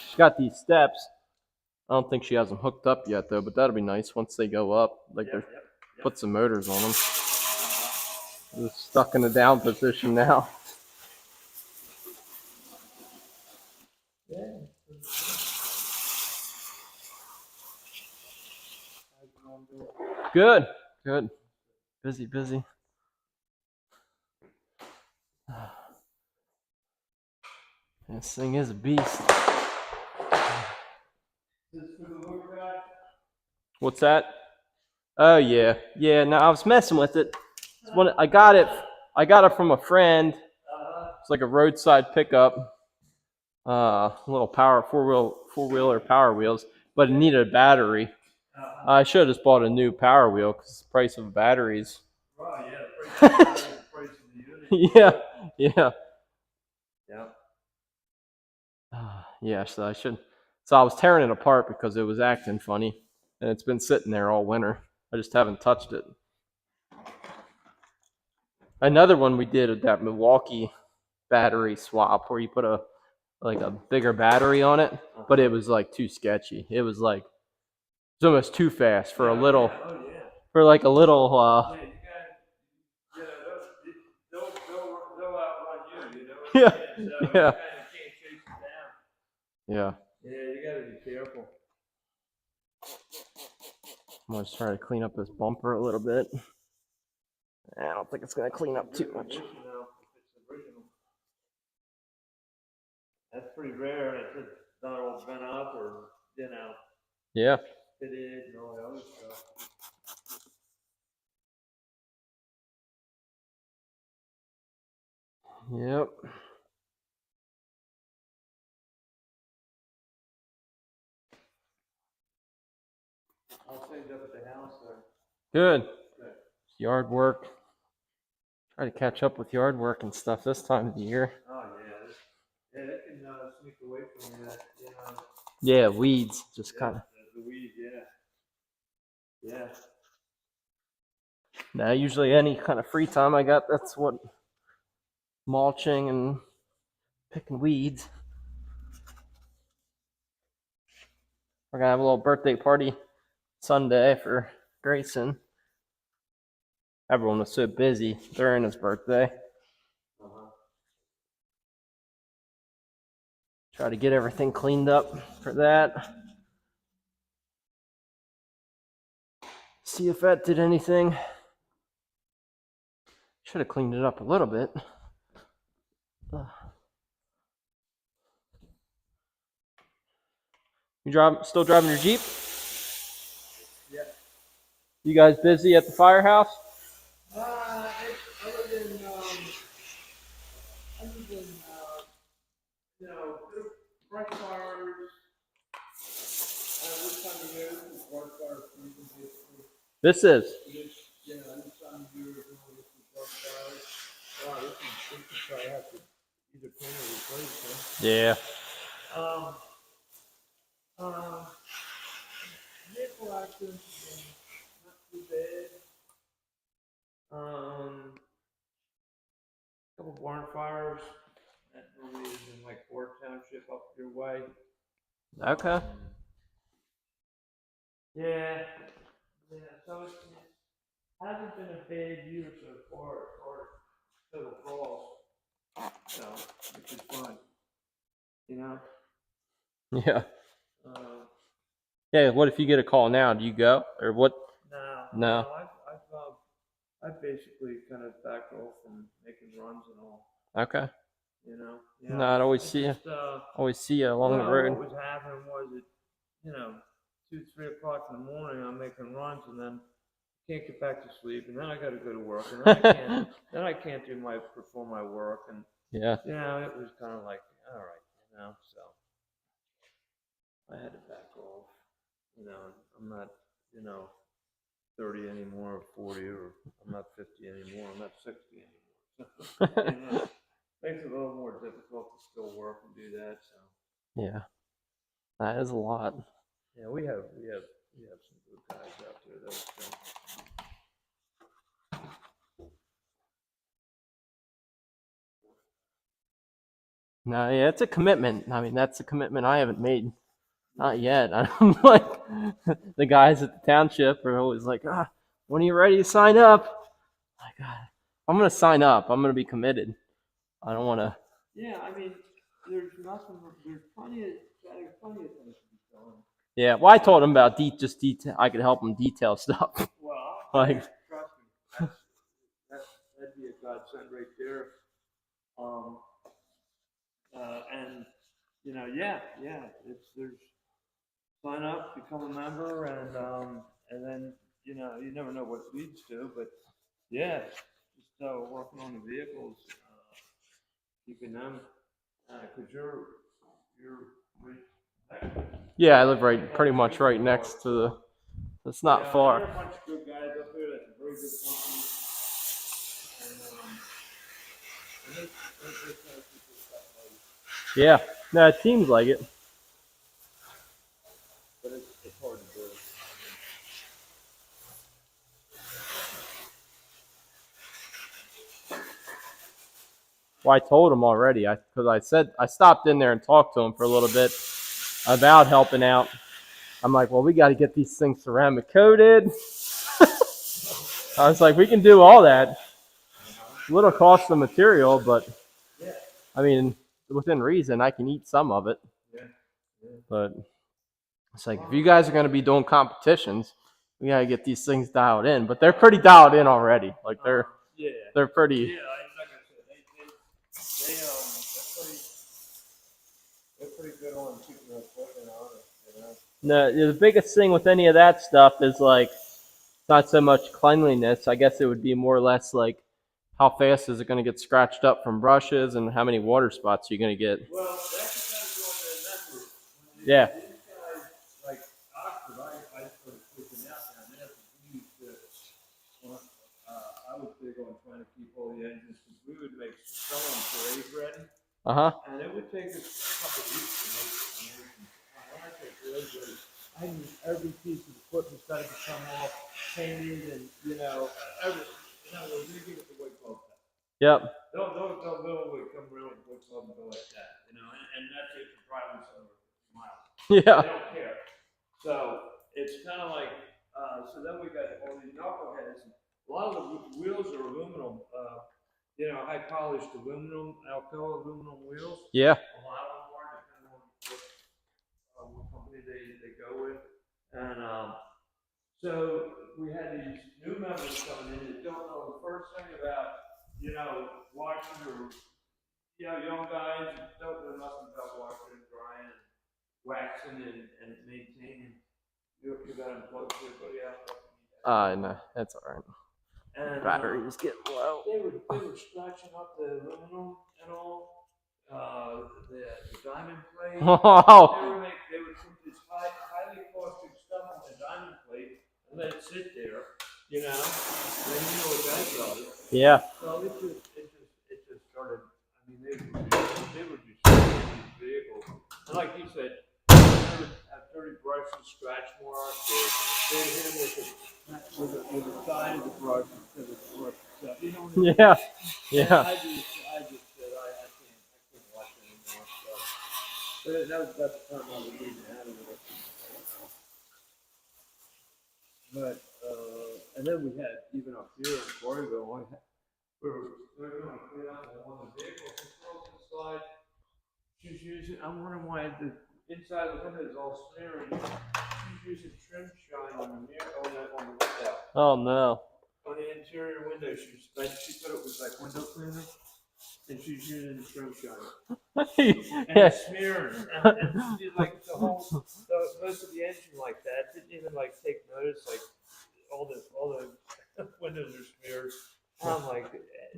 [SPEAKER 1] She's got these steps. I don't think she has them hooked up yet though, but that'll be nice once they go up. Like they're put some motors on them. They're stuck in the down position now. Good. Busy. This thing is a beast. What's that? Oh yeah. No, I was messing with it. I got it from a friend. It's like a roadside pickup. A little four-wheeler power wheels, but it needed a battery. I should have just bought a new power wheel because the price of batteries.
[SPEAKER 2] Oh, yeah, the price of the unit.
[SPEAKER 1] Yeah. Yeah, so I should. So I was tearing it apart because it was acting funny, and it's been sitting there all winter. I just haven't touched it. Another one we did at that Milwaukee battery swap where you put a bigger battery on it, but it was like too sketchy. It was like it's almost too fast for a little. For like a little.
[SPEAKER 2] They'll outrun you,
[SPEAKER 1] Yeah.
[SPEAKER 2] So you
[SPEAKER 1] Yeah.
[SPEAKER 2] kind of can't chase them down.
[SPEAKER 1] Yeah.
[SPEAKER 2] Yeah, you gotta be careful.
[SPEAKER 1] I'm gonna try to clean up this bumper a little bit. I don't think it's gonna clean up too much.
[SPEAKER 2] If it's original. pretty rare, and it's not all bent up or, you know,
[SPEAKER 1] Yeah.
[SPEAKER 2] fitted and all the other stuff.
[SPEAKER 1] Yep.
[SPEAKER 2] All things up at the house there.
[SPEAKER 1] Good.
[SPEAKER 2] Good.
[SPEAKER 1] Yard work. Try to catch up with yard work and stuff this time of the year.
[SPEAKER 2] Oh yeah, that can sneak away from you. You know.
[SPEAKER 1] Yeah, weeds just
[SPEAKER 2] Yeah,
[SPEAKER 1] kind of.
[SPEAKER 2] the weed. Yeah. Yeah.
[SPEAKER 1] Now, usually any kind of free time I got, that's what mulching and picking weeds. We're gonna have a little birthday party Sunday for Grayson. Everyone was so busy during his birthday. Try to get everything cleaned up for that. See if that did anything. Should have cleaned it up a little bit. You still driving your Jeep?
[SPEAKER 2] Yeah.
[SPEAKER 1] You guys busy at the firehouse?
[SPEAKER 2] Other than you know, brush fires. This time of year, this is brush fire season, basically.
[SPEAKER 1] This is.
[SPEAKER 2] This time of year, this is brush fires. Wow, this is probably have to either paint or replace, huh?
[SPEAKER 1] Yeah.
[SPEAKER 2] Vehicle accidents, not too bad. Couple barn fires. That normally is in like Ford Township up your way.
[SPEAKER 1] Okay.
[SPEAKER 2] Yeah. So it hasn't been a bad year so far as far as total calls. So, which is fun. You know?
[SPEAKER 1] Yeah.
[SPEAKER 2] Um,
[SPEAKER 1] Yeah. What if you get a call now? Do you go or what? No.
[SPEAKER 2] I've basically kind of backed off from making runs and all.
[SPEAKER 1] Okay.
[SPEAKER 2] You know?
[SPEAKER 1] No, I'd always see you. Always see you along the road.
[SPEAKER 2] What was happening was it, 2, 3 o'clock in the morning, I'm making runs and then can't get back to sleep, and then I got to go to work, and then I can't perform my work, and
[SPEAKER 1] Yeah.
[SPEAKER 2] it was kind of like, all right, so I had to back off. I'm not, 30 anymore, or 40, or I'm not 50 anymore, I'm not 60 anymore. Makes it a little more difficult to still work and do that. So
[SPEAKER 1] Yeah. That is a lot.
[SPEAKER 2] yeah, we have some good guys out there though. So.
[SPEAKER 1] No, yeah, it's a commitment. I mean, that's a commitment I haven't made. Not yet. I'm like, the guys at the township are always like, when are you ready to sign up? Like, I'm going to sign up. I'm going to be committed. I don't want to.
[SPEAKER 2] Yeah, I mean, there's plenty of things to be done.
[SPEAKER 1] Yeah, well, I told him about just detail. I could help him detail stuff.
[SPEAKER 2] Well,
[SPEAKER 1] like,
[SPEAKER 2] trust me, that'd be a godsend right there. And there's sign up, become a member, and then you never know what it leads to, but yeah, just working on the vehicles, keeping them, because you're
[SPEAKER 1] yeah, I live pretty much right next to the. It's not far.
[SPEAKER 2] There are a bunch of good guys up there. That's a very good company. And they kind of keep this stuff like.
[SPEAKER 1] Yeah, no, it seems like it.
[SPEAKER 2] But it's hard to do.
[SPEAKER 1] Well, I told him already. Because I said I stopped in there and talked to him for a little bit about helping out. I'm like, well, we got to get these things ceramic coated. I was like, we can do all that. A little cost of material, but I mean, within reason, I can eat some of it. But it's like, if you guys are going to be doing competitions, we got to get these things dialed in. But they're pretty dialed in already. Like they're pretty.
[SPEAKER 2] Yeah, like I said, they're pretty. pretty good on keeping their equipment honest, you know.
[SPEAKER 1] No, the biggest thing with any of that stuff is like not so much cleanliness. I guess it would be more or less like how fast is it going to get scratched up from brushes and how many water spots you're going to get.
[SPEAKER 2] Well, that depends on the network.
[SPEAKER 1] Yeah.
[SPEAKER 2] These guys, like Oxford, I started freaking out down there because we used to, I was big on trying to keep all the engines because we would make some of them parade ready.
[SPEAKER 1] Uh-huh.
[SPEAKER 2] And it would take us a couple of weeks to make the engine. When I say parade ready, I mean every piece of equipment's got to come off, painted, and, you know, in other words, you give it the white glove test.
[SPEAKER 1] Yep.
[SPEAKER 2] Don't literally come around with white glove and go like that, you know, and that's if you're driving somewhere 50 miles.
[SPEAKER 1] Yeah.
[SPEAKER 2] They don't care. So it's kind of like, so then we got all these knuckleheads. A lot of the wheels are aluminum, you know, high polished aluminum, Alcoa aluminum wheels.
[SPEAKER 1] Yeah.
[SPEAKER 2] A lot of them are, depending on what company they go with. And so we had these new members coming in that don't know the first thing about, you know, washing or, you know, young guys don't know nothing about washing and drying and waxing and maintaining. You got to plug everybody out.
[SPEAKER 1] No, that's all right.
[SPEAKER 2] And
[SPEAKER 1] Batteries get low.
[SPEAKER 2] they were scratching up the aluminum and all, the diamond plate.
[SPEAKER 1] Wow.
[SPEAKER 2] They would put this highly caustic stuff on the diamond plate and let it sit there, you know. And you know what that does.
[SPEAKER 1] Yeah.
[SPEAKER 2] So it just started. I mean, they were destroying these vehicles. And like you said, they would have dirty brushes, scratch marks, or they hit them with the side of the brush instead of the brush itself. You know what I mean?
[SPEAKER 1] Yeah. Yeah.
[SPEAKER 2] I just said I can't watch anymore. So but that was about the time I was getting out of it. But and then we had even up here in Quarryville, we were going to clean up one of the vehicles controls inside. She's using. I'm wondering why the inside of the window is all smearing. She's using trim shine on the mirror on the window.
[SPEAKER 1] Oh no.
[SPEAKER 2] On the interior window, she thought it was like window cleaner, and she's using the trim shine. And
[SPEAKER 1] Yeah.
[SPEAKER 2] it's smearing, and she's like the most of the engine like that didn't even like take notice. Like all the windows are smeared. I'm like,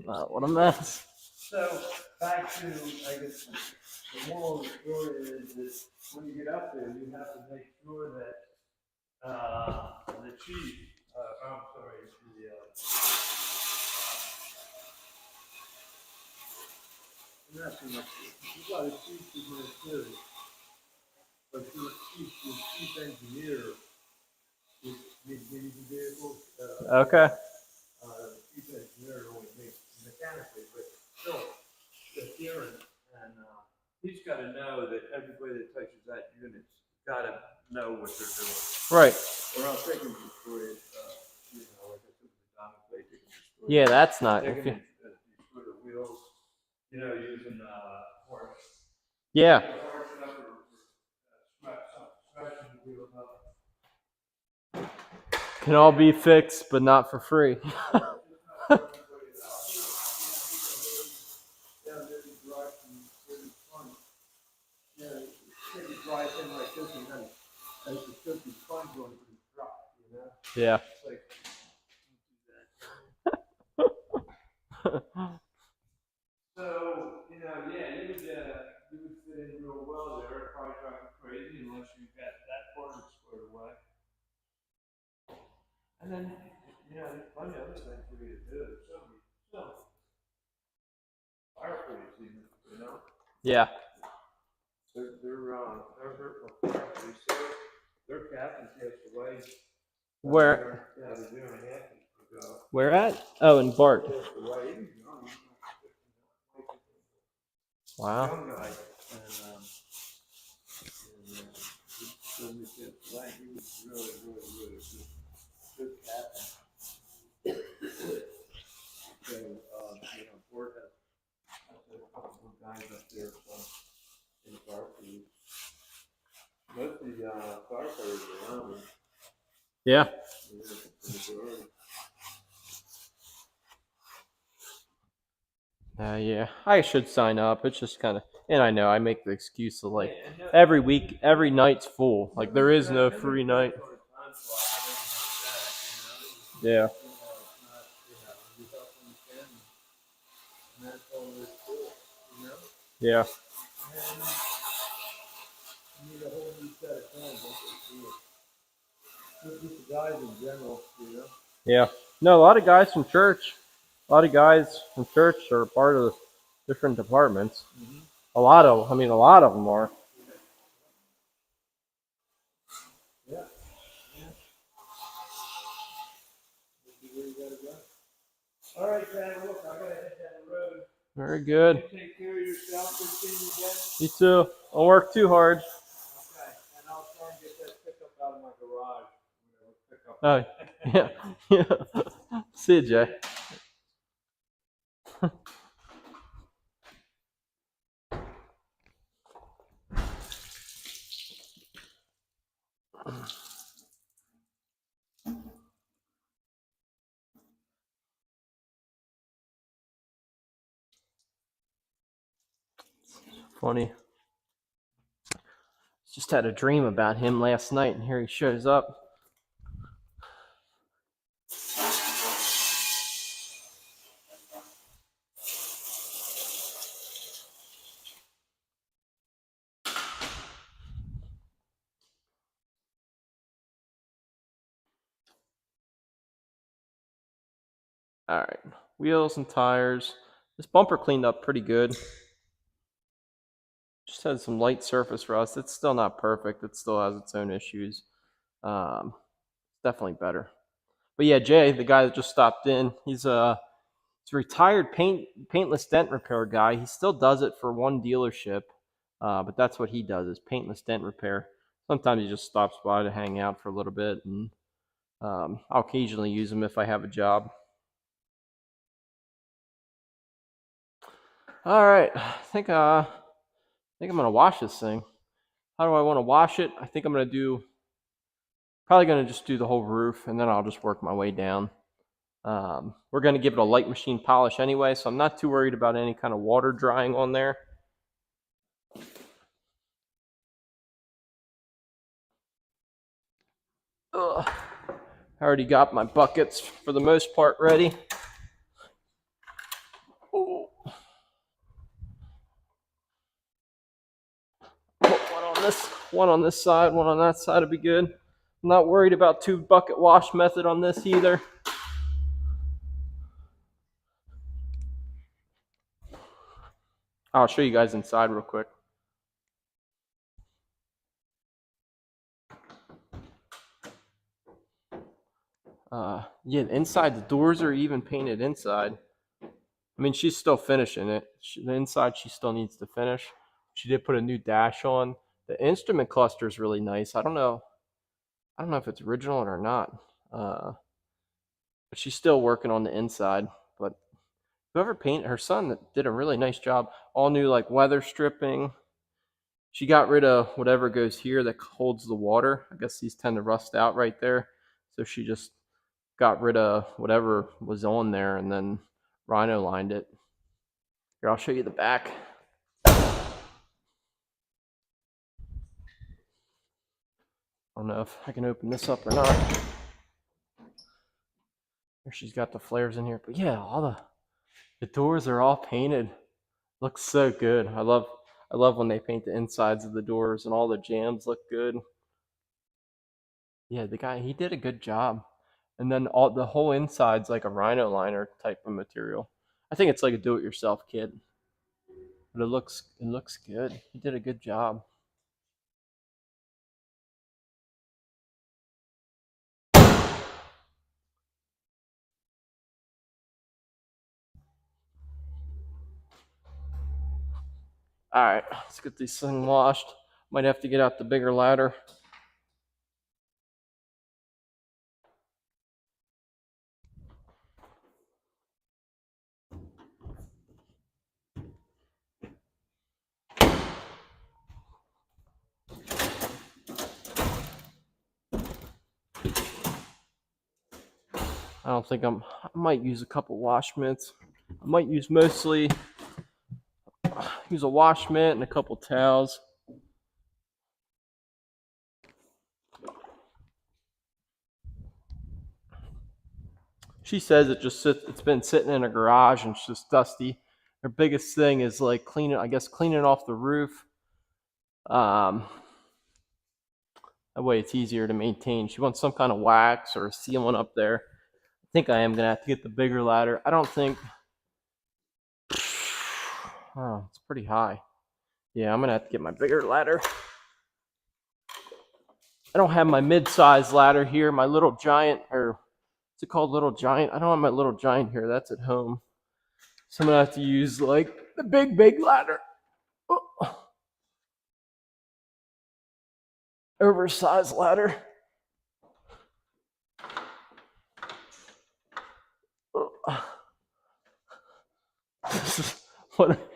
[SPEAKER 1] What a mess.
[SPEAKER 2] so back to I guess the moral of the story is that when you get up there, you have to make sure that the chief, I'm sorry, not too much. You got a chief administrator, but your chief engineer is maintaining the vehicle.
[SPEAKER 1] Okay.
[SPEAKER 2] The chief engineer only makes mechanically, but still, the steering, and he's got to know that everybody that touches that unit's got to know what they're doing.
[SPEAKER 1] Right.
[SPEAKER 2] Or else they can destroy it, you know, like I said, the diamond plate, they can destroy it.
[SPEAKER 1] Yeah, that's not.
[SPEAKER 2] They can destroy the wheels, you know, using harsh.
[SPEAKER 1] Yeah.
[SPEAKER 2] Harsh enough or scratching the wheels up.
[SPEAKER 1] Can all be fixed, but not for free. Yeah.
[SPEAKER 2] So, you know, yeah, you would fit in real well there. It'd probably drive you crazy unless you got that part of it squared away. And then, you know, there's plenty of other things for you to do. So fire police even, you know.
[SPEAKER 1] Yeah.
[SPEAKER 2] They're hurt for fire police. Their captain passed away.
[SPEAKER 1] Where?
[SPEAKER 2] Yeah, a year and a half ago.
[SPEAKER 1] Where at? Oh, in Bart.
[SPEAKER 2] Passed away. He was young.
[SPEAKER 1] Wow.
[SPEAKER 2] Young guy. And he was really good captain. So, you know, Ford has a couple of guys up there in the fire police. Most of the firefighters are around me.
[SPEAKER 1] Yeah. Yeah, I should sign up. It's just kind of, and I know I make the excuse of like every week, every night's full. Like there is no free night. Yeah. Yeah.
[SPEAKER 2] Need a whole new set of clothes. Just the guys in general, you know.
[SPEAKER 1] Yeah. No, a lot of guys from church. A lot of guys from church are part of different departments. A lot of, I mean, a lot of them are.
[SPEAKER 2] Yeah. Where you gotta go. All right, Dad. Look, I gotta head down the road.
[SPEAKER 1] Very good.
[SPEAKER 2] You take care of yourself. Good seeing you again.
[SPEAKER 1] You too. Don't work too hard.
[SPEAKER 2] Okay, and I'll try and get that pickup out of my garage.
[SPEAKER 1] Oh, yeah. Yeah. See you, Jay. Funny. Just had a dream about him last night, and here he shows up. All right, wheels and tires. This bumper cleaned up pretty good. Just had some light surface rust. It's still not perfect. It still has its own issues. Definitely better. But yeah, Jay, the guy that just stopped in, he's a retired paintless dent repair guy. He still does it for one dealership, but that's what he does is paintless dent repair. Sometimes he just stops by to hang out for a little bit, and I'll occasionally use him if I have a job. All right, I think I'm gonna wash this thing. How do I want to wash it? I think I'm probably gonna just do the whole roof, and then I'll just work my way down. We're gonna give it a light machine polish anyway, so I'm not too worried about any kind of water drying on there. Ugh. I already got my buckets for the most part ready. Ooh. Put one on this side, one on that side would be good. I'm not worried about 2-bucket wash method on this either. I'll show you guys inside real quick. Yeah, inside the doors are even painted inside. I mean, she's still finishing it. The inside she still needs to finish. She did put a new dash on. The instrument cluster is really nice. I don't know if it's original or not. But she's still working on the inside. But whoever painted, her son did a really nice job. All new like weather stripping. She got rid of whatever goes here that holds the water. I guess these tend to rust out right there. So she just got rid of whatever was on there and then rhino lined it. Here, I'll show you the back. I don't know if I can open this up or not. Here she's got the flares in here. But yeah, all the doors are all painted. Looks so good. I love when they paint the insides of the doors and all the jambs look good. Yeah, the guy, he did a good job. And then the whole inside's like a rhino liner type of material. I think it's like a do-it-yourself kit. But it looks good. He did a good job. All right, let's get this thing washed. Might have to get out the bigger ladder. I don't think I might use a couple wash mitts. I might use mostly use a wash mitt and a couple towels. She says it's been sitting in a garage and it's just dusty. Her biggest thing is like cleaning off the roof. That way it's easier to maintain. She wants some kind of wax or sealant up there. I think I am gonna have to get the bigger ladder. I don't think. Oh, it's pretty high. Yeah, I'm gonna have to get my bigger ladder. I don't have my mid-size ladder here. My little giant, or what's it called, little giant? I don't have my little giant here. That's at home. So I'm gonna have to use like the big ladder. Oh. Oversized ladder. Oh. This is what.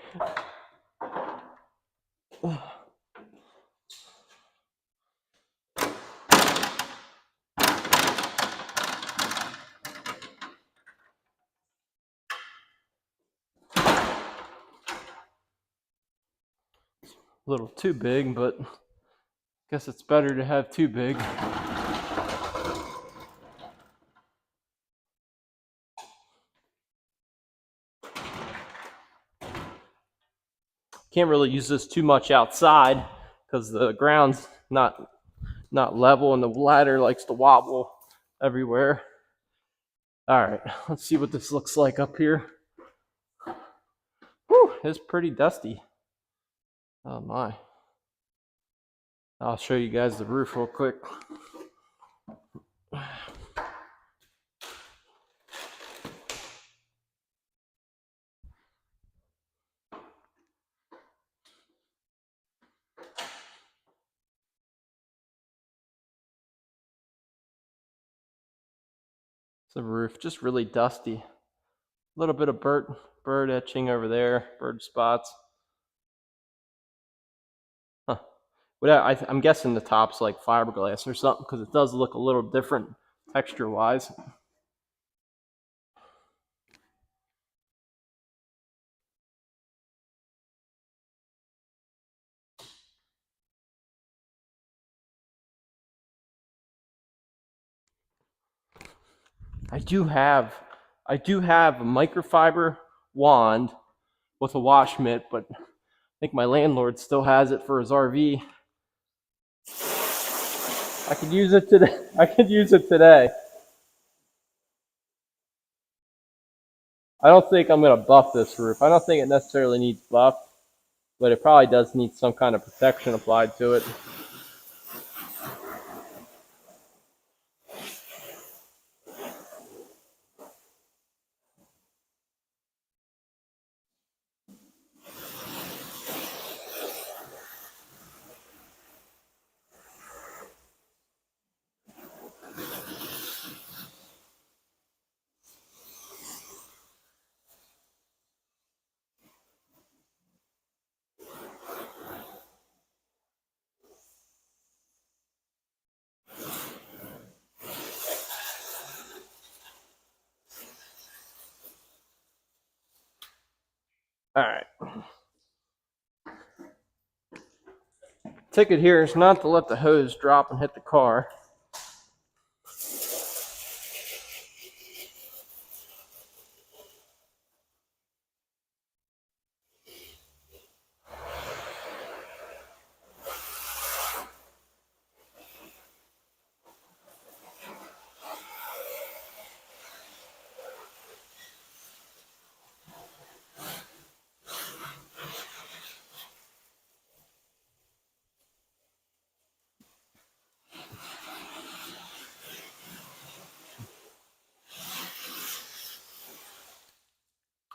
[SPEAKER 1] A little too big, but I guess it's better to have too big. Can't really use this too much outside because the ground's not level and the ladder likes to wobble everywhere. All right, let's see what this looks like up here. Whew, it's pretty dusty. Oh my. I'll show you guys the roof real quick. The roof just really dusty. A little bit of bird etching over there, bird spots. Huh. But I'm guessing the top's like fiberglass or something because it does look a little different texture-wise. I do have a microfiber wand with a wash mitt, but I think my landlord still has it for his RV. I could use it today. I don't think I'm gonna buff this roof. I don't think it necessarily needs buff, but it probably does need some kind of protection applied to it. All right. Ticket here is not to let the hose drop and hit the car.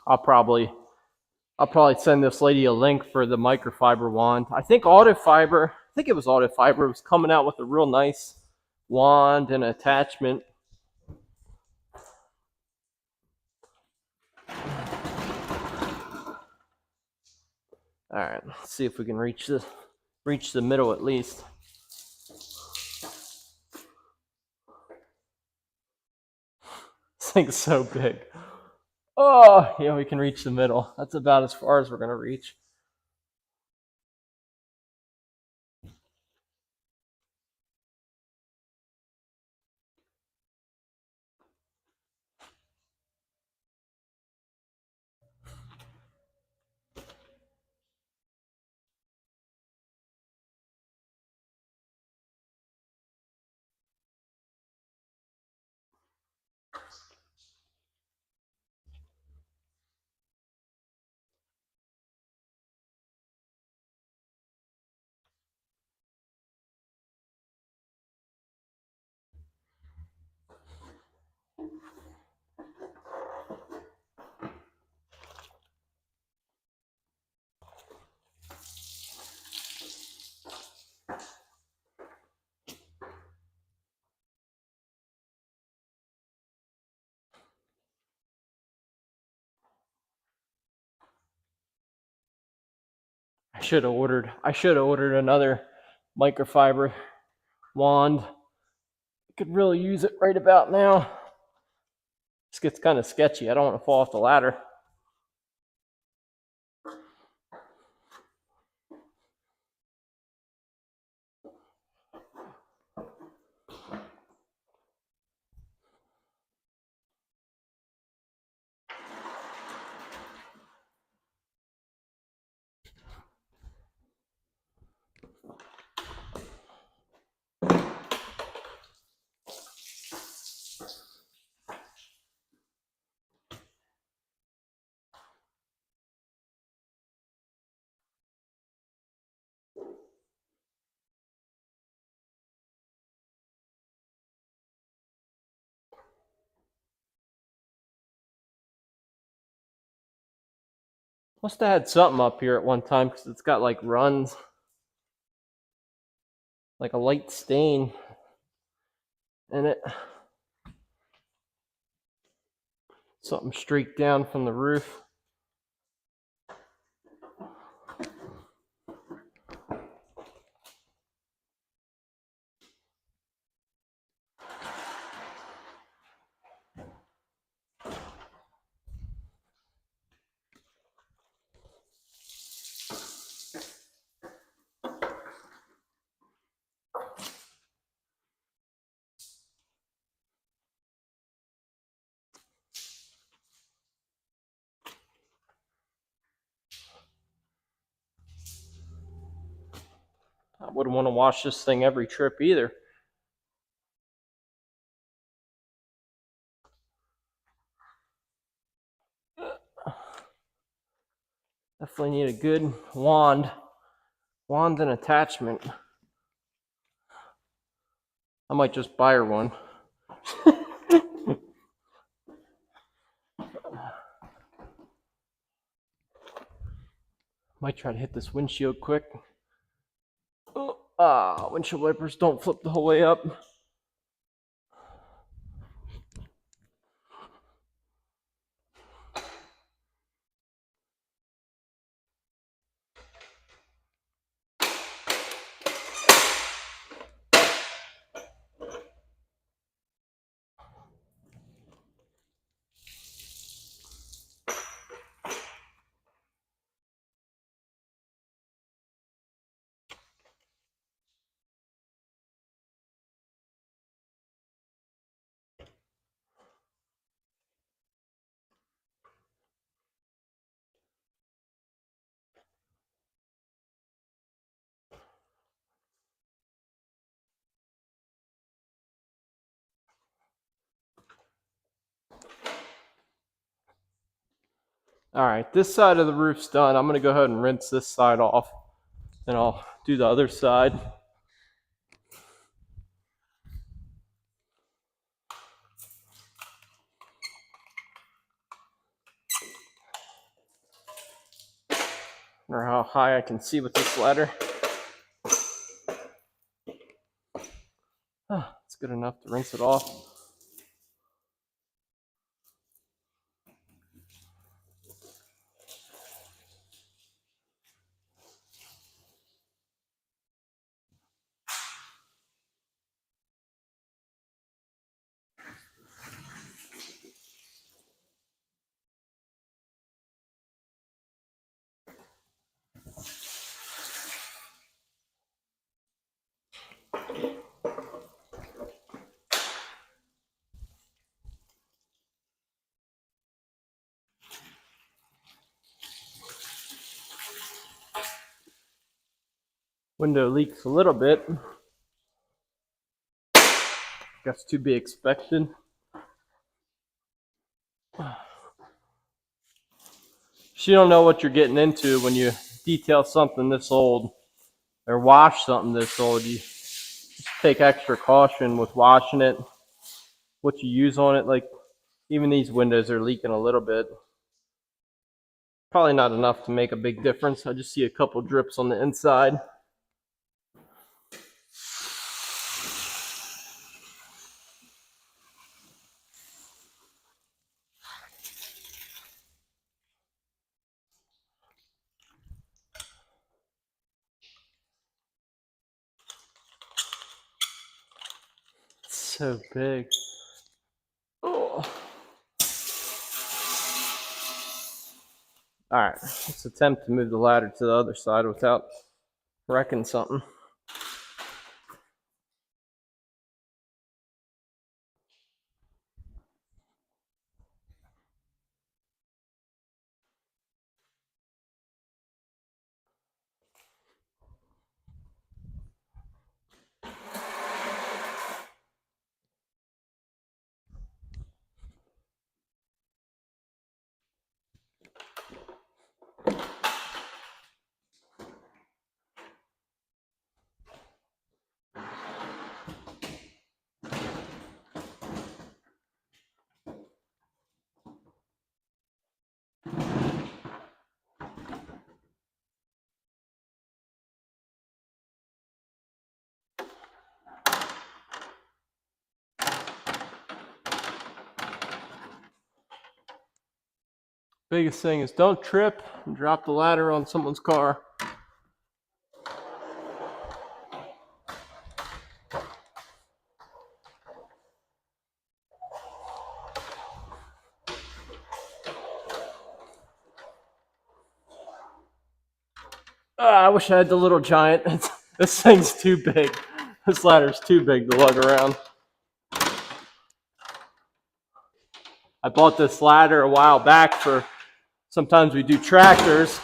[SPEAKER 1] I'll probably send this lady a link for the microfiber wand. I think it was Auto Fiber was coming out with a real nice wand and attachment. All right, let's see if we can reach the middle at least. This thing's so big. Oh, yeah, we can reach the middle. That's about as far as we're going to reach. I should have ordered another microfiber wand. I could really use it right about now. This gets kind of sketchy. I don't want to fall off the ladder. Must have had something up here at one time because it's got like runs, like a light stain in it. Something streaked down from the roof. I wouldn't want to wash this thing every trip either. Definitely need a good wand and attachment. I might just buy her one. Might try to hit this windshield quick. Windshield wipers don't flip the whole way up. All right, this side of the roof's done. I'm gonna go ahead and rinse this side off, and I'll do the other side. Or how high I can see with this ladder. It's good enough to rinse it off. Window leaks a little bit. Guess to be expected. You don't know what you're getting into when you detail something this old or wash something this old. You just take extra caution with washing it, what you use on it. Like even these windows are leaking a little bit. Probably not enough to make a big difference. I just see a couple drips on the inside. It's so big. Oh. All right, let's attempt to move the ladder to the other side without wrecking something. Biggest thing is don't trip and drop the ladder on someone's car. I wish I had the little giant. This thing's too big. This ladder's too big to lug around. I bought this ladder a while back for sometimes we do tractors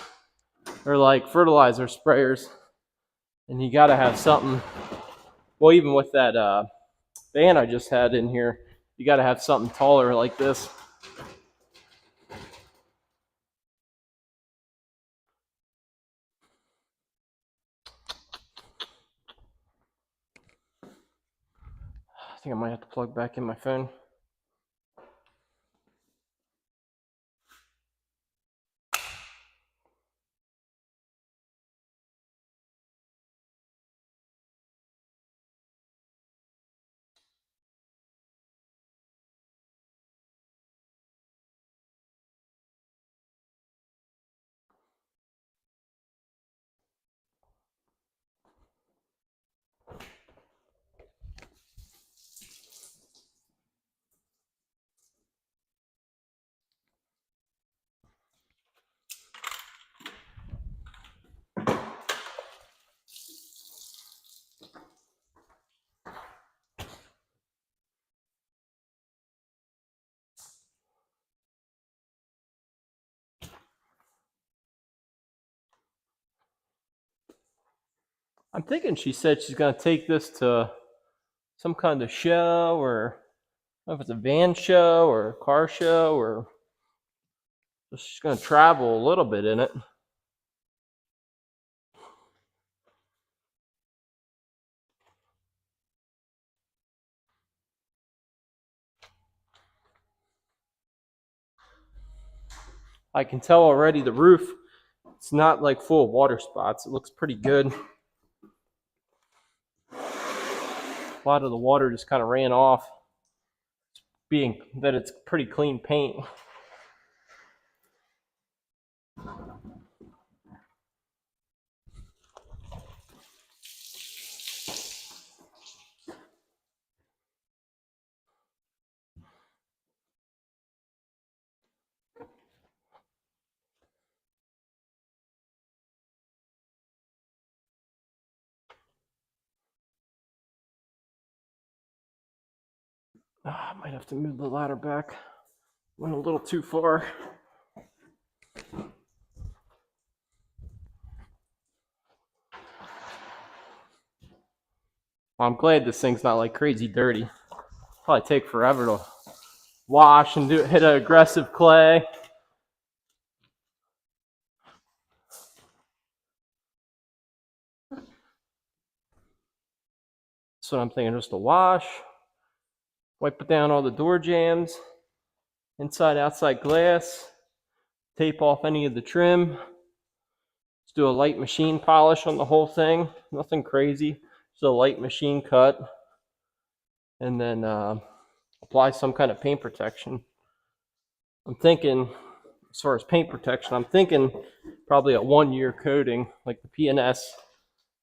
[SPEAKER 1] or like fertilizer sprayers, and you got to have something. Well, even with that van I just had in here, you got to have something taller like this. I think I might have to plug back in my phone. I'm thinking she said she's going to take this to some kind of show, or I don't know if it's a van show or a car show, or she's going to travel a little bit in it. I can tell already the roof, it's not like full of water spots. It looks pretty good. A lot of the water just kind of ran off, being that it's pretty clean paint. I might have to move the ladder back. Went a little too far. Well, I'm glad this thing's not like crazy dirty. Probably take forever to wash and hit an aggressive clay. So I'm thinking just to wash, wipe down all the door jambs, inside, outside glass, tape off any of the trim. Let's do a light machine polish on the whole thing. Nothing crazy, just a light machine cut. And then apply some kind of paint protection. I'm thinking, as far as paint protection, I'm thinking probably a 1-year coating, like the P&S.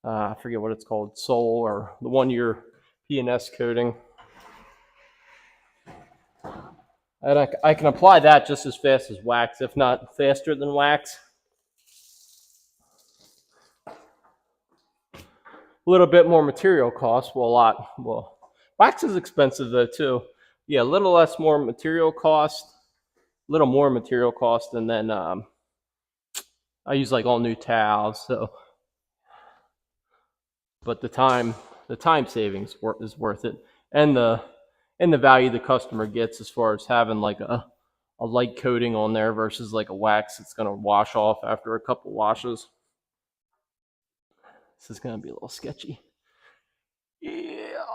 [SPEAKER 1] I forget what it's called, Soul, or the 1-year P&S coating. And I can apply that just as fast as wax, if not faster than wax. A little bit more material cost, well, wax is expensive though too. Yeah, a little less more material cost, a little more material cost, and then I use like all new towels, so. But the time savings is worth it, and the value the customer gets as far as having like a light coating on there versus like a wax that's going to wash off after a couple washes. This is going to be a little sketchy. Yeah.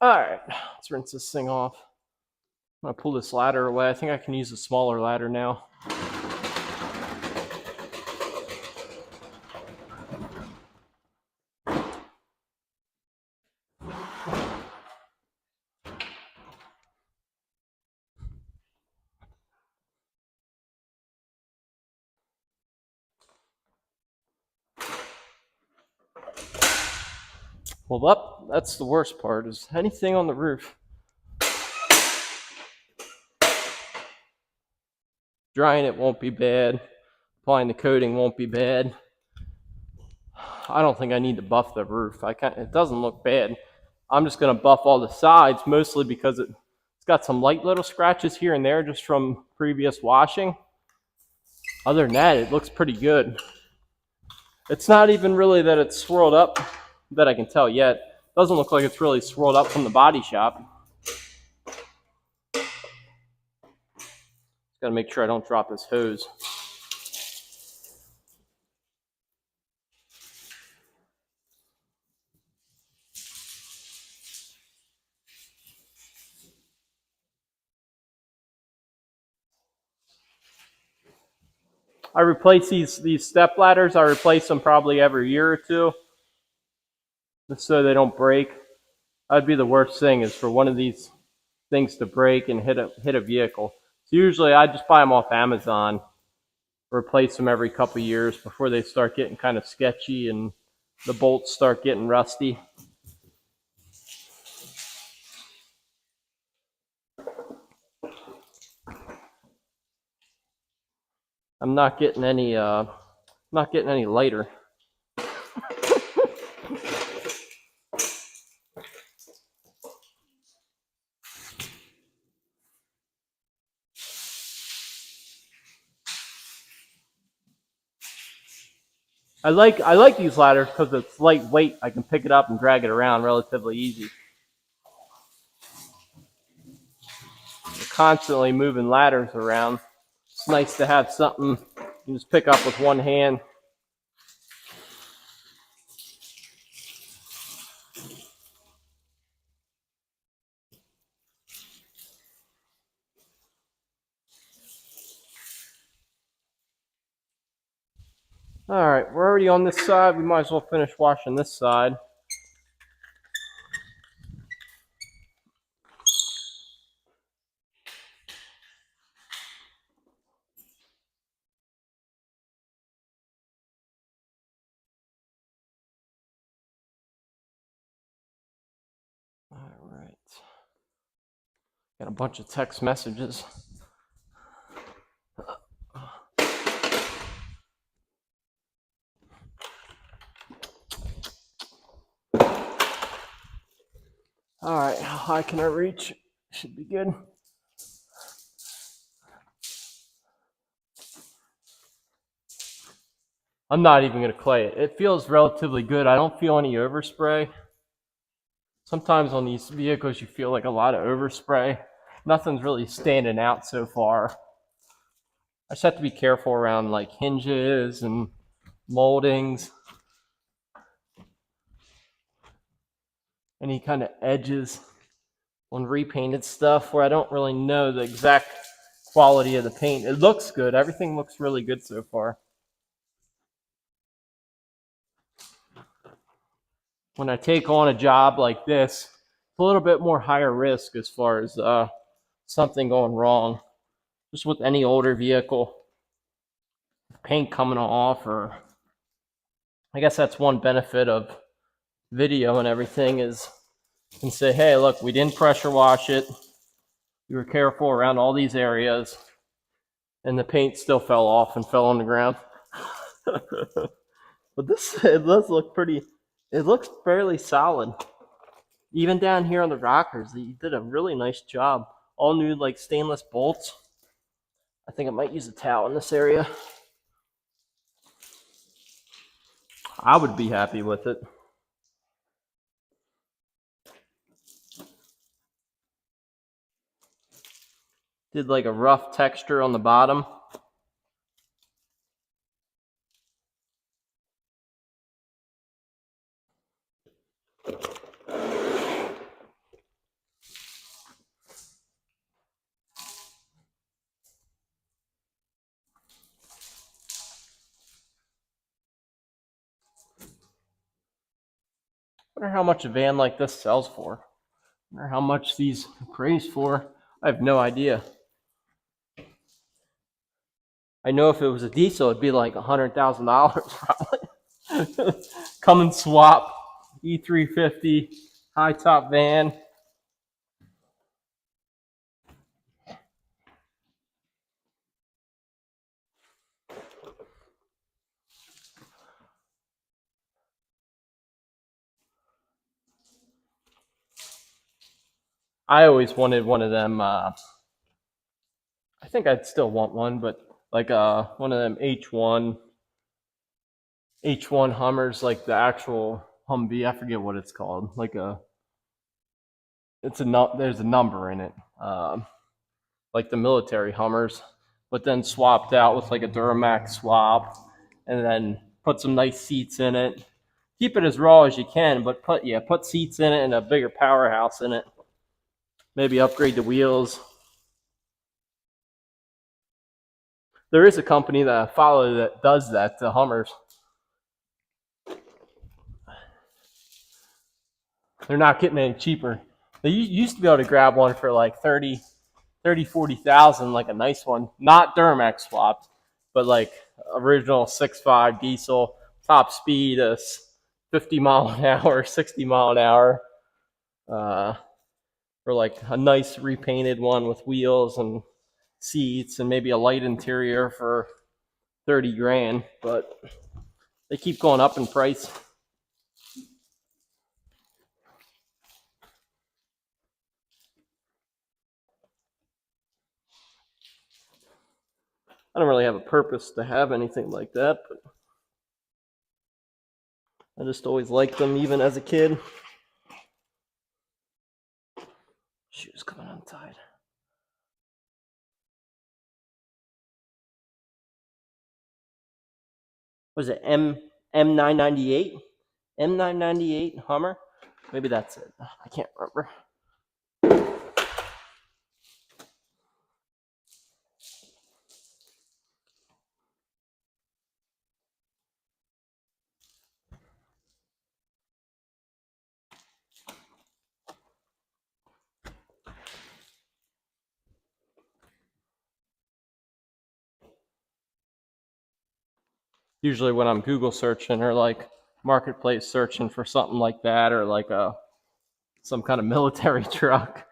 [SPEAKER 1] All right, let's rinse this thing off. I'm gonna pull this ladder away. I think I can use a smaller ladder now. Well, that's the worst part, is anything on the roof. Drying it won't be bad. Applying the coating won't be bad. I don't think I need to buff the roof. It doesn't look bad. I'm just going to buff all the sides, mostly because it's got some light little scratches here and there just from previous washing. Other than that, it looks pretty good. It's not even really that it's swirled up that I can tell yet. It doesn't look like it's really swirled up from the body shop. Got to make sure I don't drop this hose. I replace these step ladders. I replace them probably every year or two, just so they don't break. That'd be the worst thing, is for one of these things to break and hit a vehicle. So usually I just buy them off Amazon, replace them every couple of years before they start getting kind of sketchy and the bolts start getting rusty. I'm not getting any Not getting any lighter. I like these ladders because it's lightweight. I can pick it up and drag it around relatively easy. We're constantly moving ladders around. It's nice to have something you just pick up with one hand. All right, we're already on this side. We might as well finish washing this side. All right. Got a bunch of text messages. All right, how high can I reach? Should be good. I'm not even going to clay it. It feels relatively good. I don't feel any overspray. Sometimes on these vehicles you feel like a lot of overspray. Nothing's really standing out so far. I just have to be careful around like hinges and moldings. Any kind of edges on repainted stuff where I don't really know the exact quality of the paint. It looks good. Everything looks really good so far. When I take on a job like this, it's a little bit more higher risk as far as something going wrong. Just with any older vehicle, paint coming off, or I guess that's one benefit of video and everything is you can say, hey, look, we didn't pressure wash it. We were careful around all these areas, and the paint still fell off and fell on the ground. But this, it does look pretty, it looks fairly solid. Even down here on the rockers, you did a really nice job. All new like stainless bolts. I think I might use a towel in this area. I would be happy with it. Did like a rough texture on the bottom. I wonder how much a van like this sells for. I wonder how much these appraise for. I have no idea. I know if it was a diesel, it'd be like $100,000 probably. Come and swap, E350, high top van. I always wanted one of them. I think I'd still want one, but like one of them H1 Hummers, like the actual Humvee. I forget what it's called. Like there's a number in it, like the military Hummers, but then swapped out with like a Duramax swap, and then put some nice seats in it. Keep it as raw as you can, but put seats in it and a bigger powerhouse in it. Maybe upgrade the wheels. There is a company that I follow that does that to Hummers. They're not getting any cheaper. They used to be able to grab one for like 40,000, like a nice one. Not Duramax swapped, but like original 6.5 diesel, top speed, 50 mile an hour, 60 mile an hour. For like a nice repainted one with wheels and seats and maybe a light interior for 30 grand, but they keep going up in price. I don't really have a purpose to have anything like that, but I just always liked them even as a kid. Shoes coming untied. Was it M998? M998 Hummer? Maybe that's it. I can't remember. Usually when I'm Google searching or like marketplace searching for something like that, or like some kind of military truck,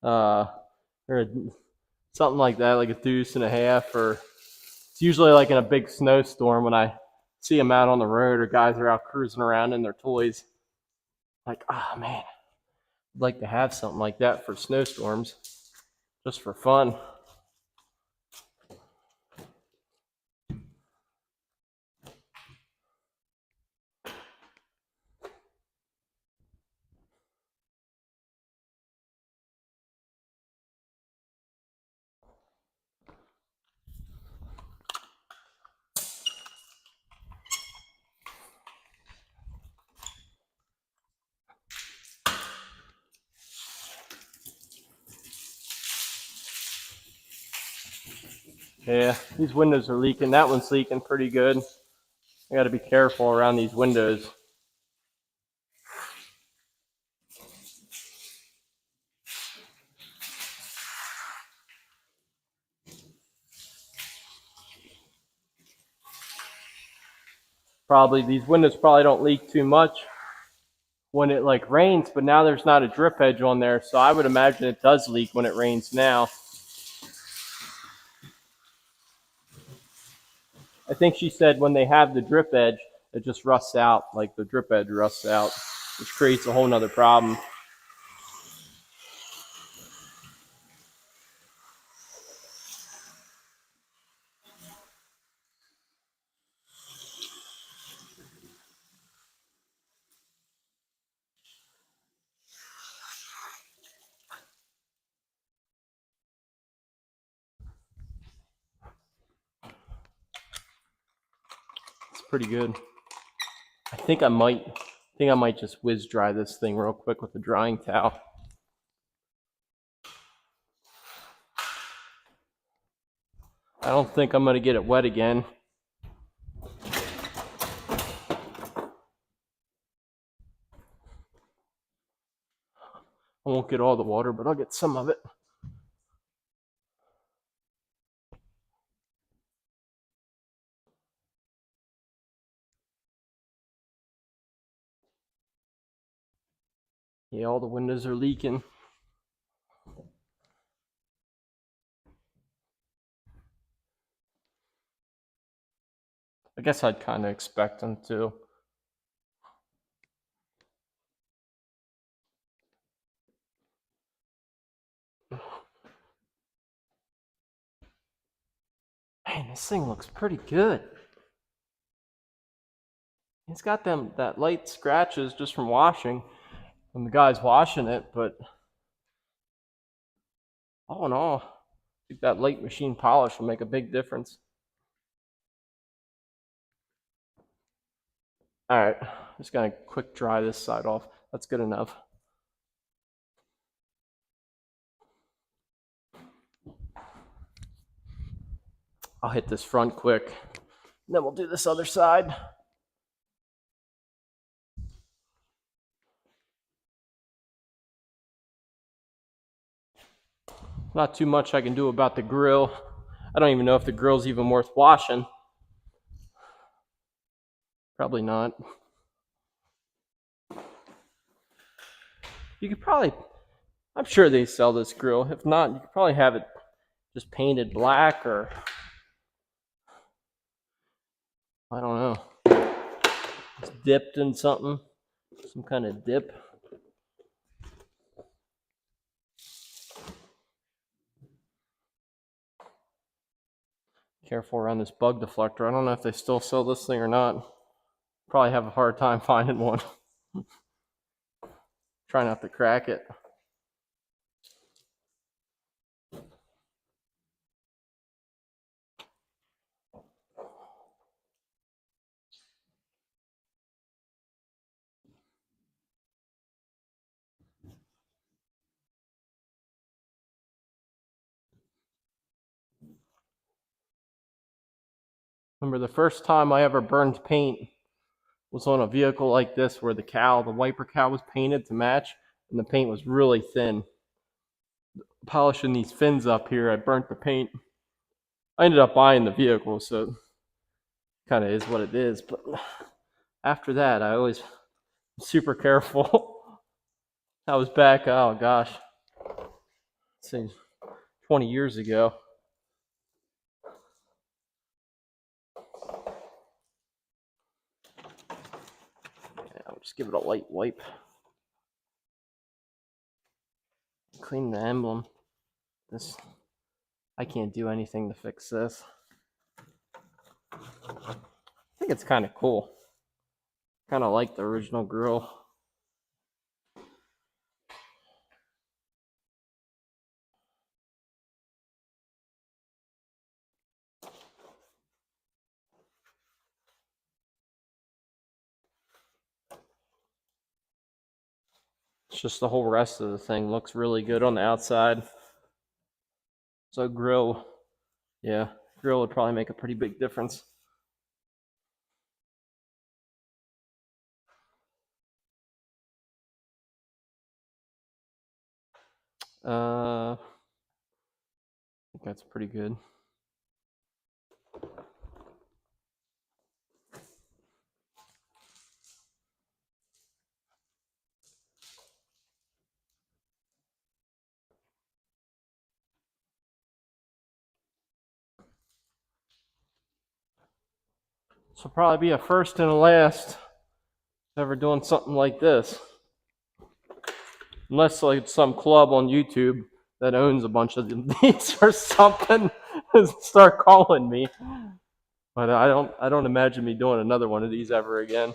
[SPEAKER 1] or something like that, like a deuce and a half, or it's usually like in a big snowstorm when I see them out on the road or guys are out cruising around in their toys. Like, oh man, I'd like to have something like that for snowstorms, just for fun. Yeah, these windows are leaking. That one's leaking pretty good. I got to be careful around these windows. Probably these windows probably don't leak too much when it like rains, but now there's not a drip edge on there, so I would imagine it does leak when it rains now. I think she said when they have the drip edge, it just rusts out, like the drip edge rusts out, which creates a whole nother problem. It's pretty good. I think I might just whiz dry this thing real quick with a drying towel. I don't think I'm gonna get it wet again. I won't get all the water, but I'll get some of it. Yeah, all the windows are leaking. I guess I'd kind of expect them to. Man, this thing looks pretty good. It's got that light scratches just from washing, when the guy's washing it, but all in all, I think that light machine polish will make a big difference. All right, I'm just gonna quick dry this side off. That's good enough. I'll hit this front quick, and then we'll do this other side. Not too much I can do about the grill. I don't even know if the grill's even worth washing. Probably not. You could probably, I'm sure they sell this grill. If not, you could probably have it just painted black, or I don't know. It's dipped in something. Some kind of dip. Careful around this bug deflector. I don't know if they still sell this thing or not. Probably have a hard time finding one. Try not to crack it. Remember the first time I ever burned paint was on a vehicle like this where the wiper cowl was painted to match and the paint was really thin. Polishing these fins up here, I burnt the paint. I ended up buying the vehicle, so it kind of is what it is. But after that, I always super careful. I was back, oh gosh, let's see, 20 years ago. Yeah, I'll just give it a light wipe. Clean the emblem. I can't do anything to fix this. I think it's kind of cool. Kind of like the original grill. It's just the whole rest of the thing looks really good on the outside. So grill would probably make a pretty big difference. I think that's pretty good. This will probably be a first and a last ever doing something like this. Unless like some club on YouTube that owns a bunch of these or something start calling me. But I don't imagine me doing another one of these ever again.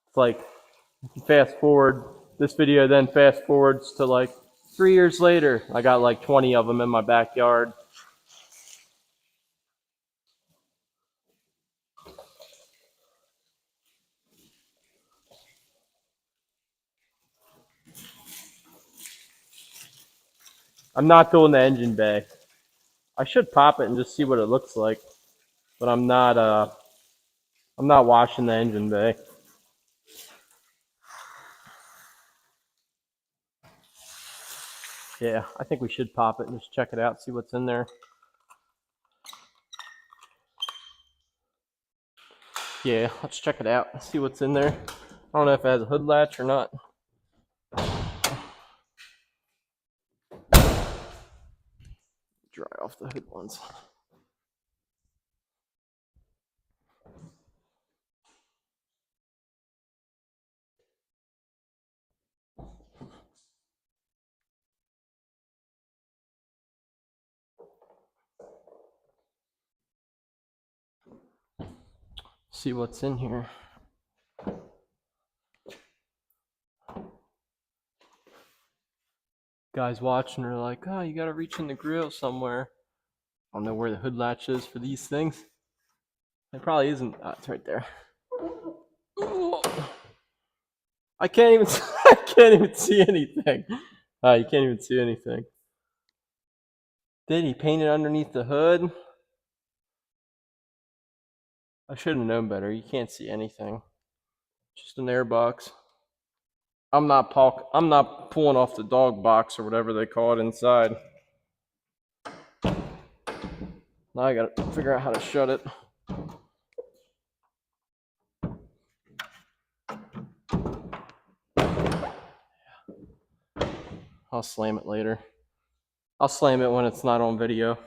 [SPEAKER 1] It's like fast forward this video, then fast forwards to like 3 years later. I got like 20 of them in my backyard. I'm not doing the engine bay. I should pop it and just see what it looks like, but I'm not washing the engine bay. Yeah, I think we should pop it and just check it out, see what's in there. Yeah, let's check it out, see what's in there. I don't know if it has a hood latch or not. Dry off the hood ones. See what's in here. Guys watching are like, oh, you gotta reach in the grill somewhere. I don't know where the hood latch is for these things. It probably isn't. Oh, it's right there. I can't even see anything. You can't even see anything. Did he paint it underneath the hood? I should have known better. You can't see anything. Just an air box. I'm not pulling off the dog box or whatever they call it inside. Now I gotta figure out how to shut it. I'll slam it later. I'll slam it when it's not on video.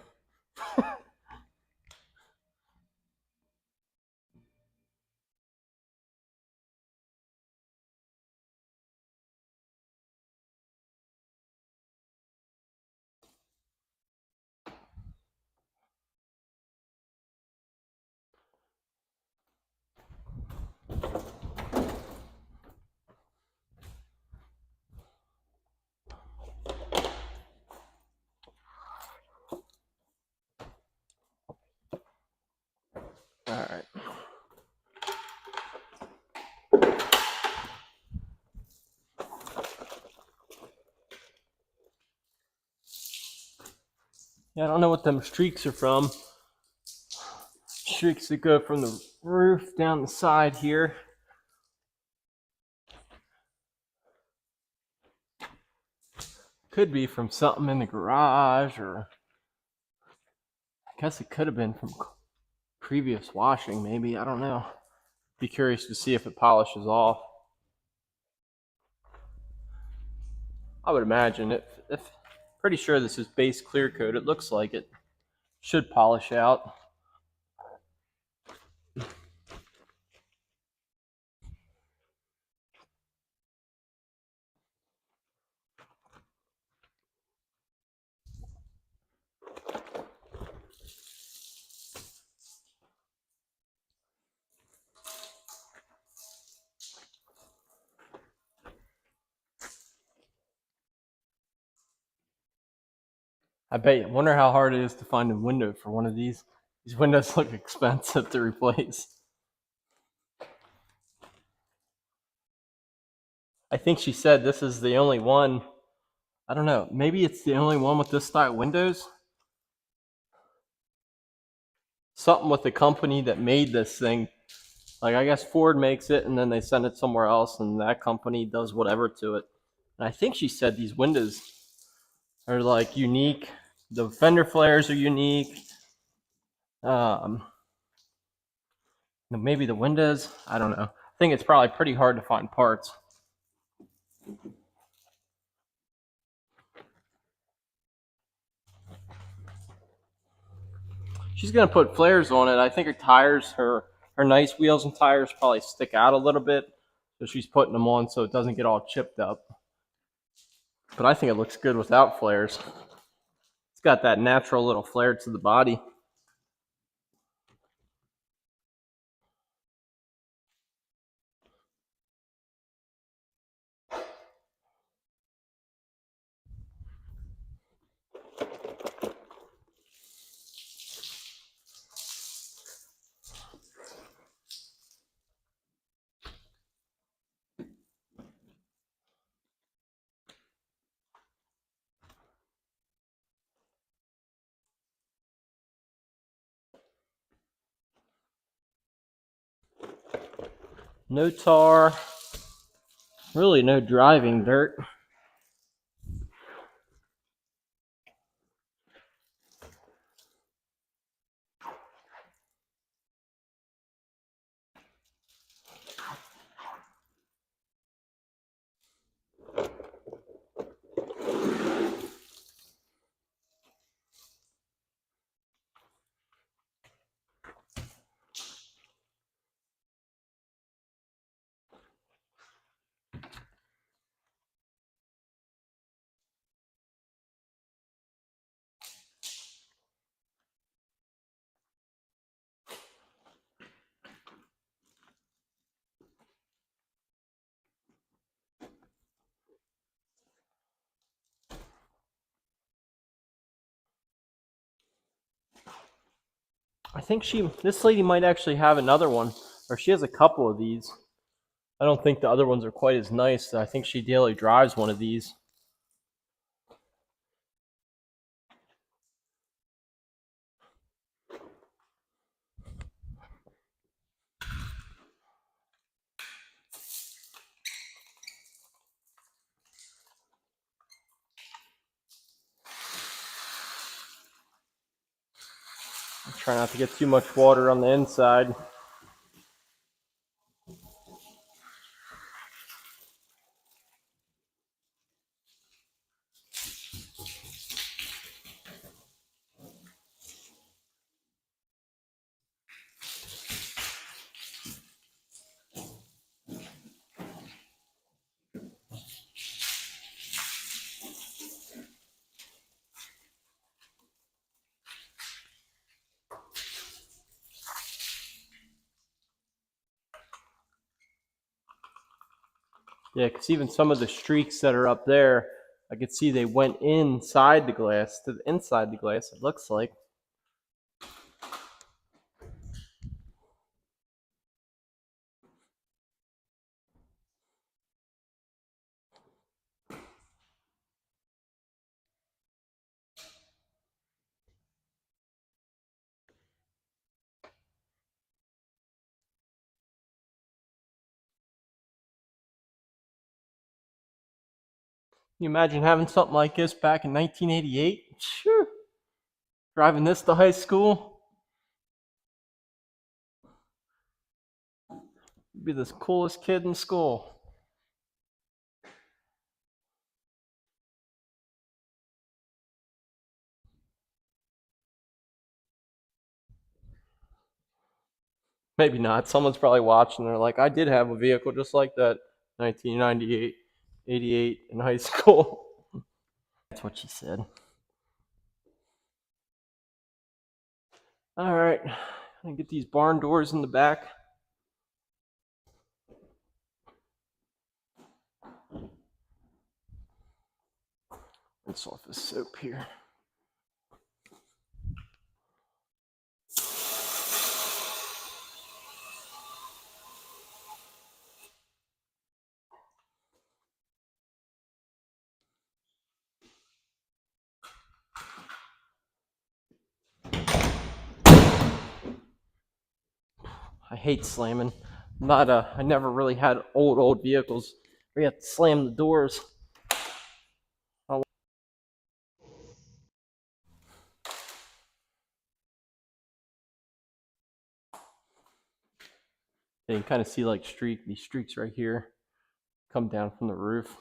[SPEAKER 1] All right. Yeah, I don't know what them streaks are from. Streaks that go from the roof down the side here. Could be from something in the garage, or I guess it could have been from previous washing, maybe. I don't know. Be curious to see if it polishes off. I would imagine if pretty sure this is base clear coat. It looks like it should polish out. I bet you. Wonder how hard it is to find a window for one of these. These windows look expensive to replace. I think she said this is the only one. I don't know. Maybe it's the only one with this style windows. Something with the company that made this thing. Like, I guess Ford makes it and then they send it somewhere else and that company does whatever to it. And I think she said these windows are like unique. The fender flares are unique. Maybe the windows. I don't know. I think it's probably pretty hard to find parts. She's gonna put flares on it. I think her tires, her nice wheels and tires probably stick out a little bit, so she's putting them on so it doesn't get all chipped up. But I think it looks good without flares. It's got that natural little flare to the body. No tar, really no driving dirt. I think this lady might actually have another one, or she has a couple of these. I don't think the other ones are quite as nice. I think she daily drives one of these. Try not to get too much water on the inside. Yeah, because even some of the streaks that are up there, I could see they went inside the glass, to the inside the glass, it looks like. Can you imagine having something like this back in 1988? Sure. Driving this to high school? You'd be the coolest kid in school. Maybe not. Someone's probably watching. They're like, I did have a vehicle just like that, 1998, 88 in high school. That's what she said. All right, I'm gonna get these barn doors in the back. Rinse off the soap here. I hate slamming. I never really had old vehicles where you have to slam the doors. You can kind of see like these streaks right here come down from the roof.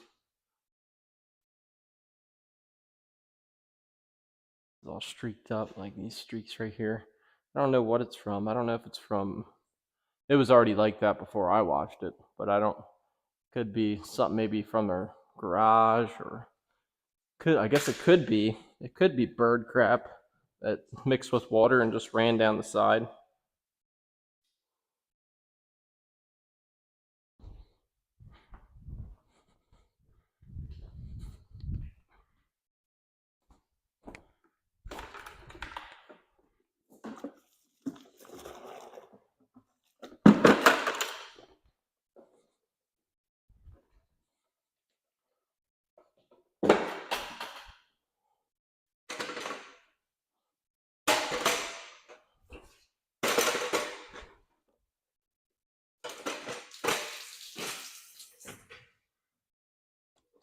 [SPEAKER 1] It's all streaked up, like these streaks right here. I don't know what it's from. I don't know if it's from, it was already like that before I washed it, but I don't, could be something maybe from their garage, or I guess it could be bird crap that mixed with water and just ran down the side.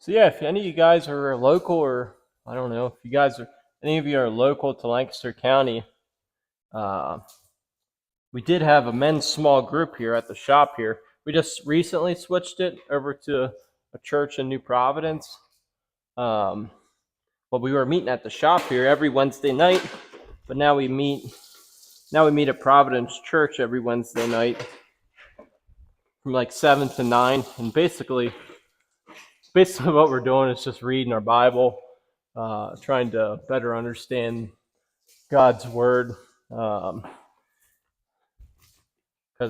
[SPEAKER 1] So yeah, if any of you guys are local, or I don't know if you guys are, any of you are local to Lancaster County, we did have a men's small group here at the shop here. We just recently switched it over to a church in New Providence. But we were meeting at the shop here every Wednesday night, but now we meet at Providence Church every Wednesday night from like 7 to 9, and basically what we're doing is just reading our Bible, trying to better understand God's word. Because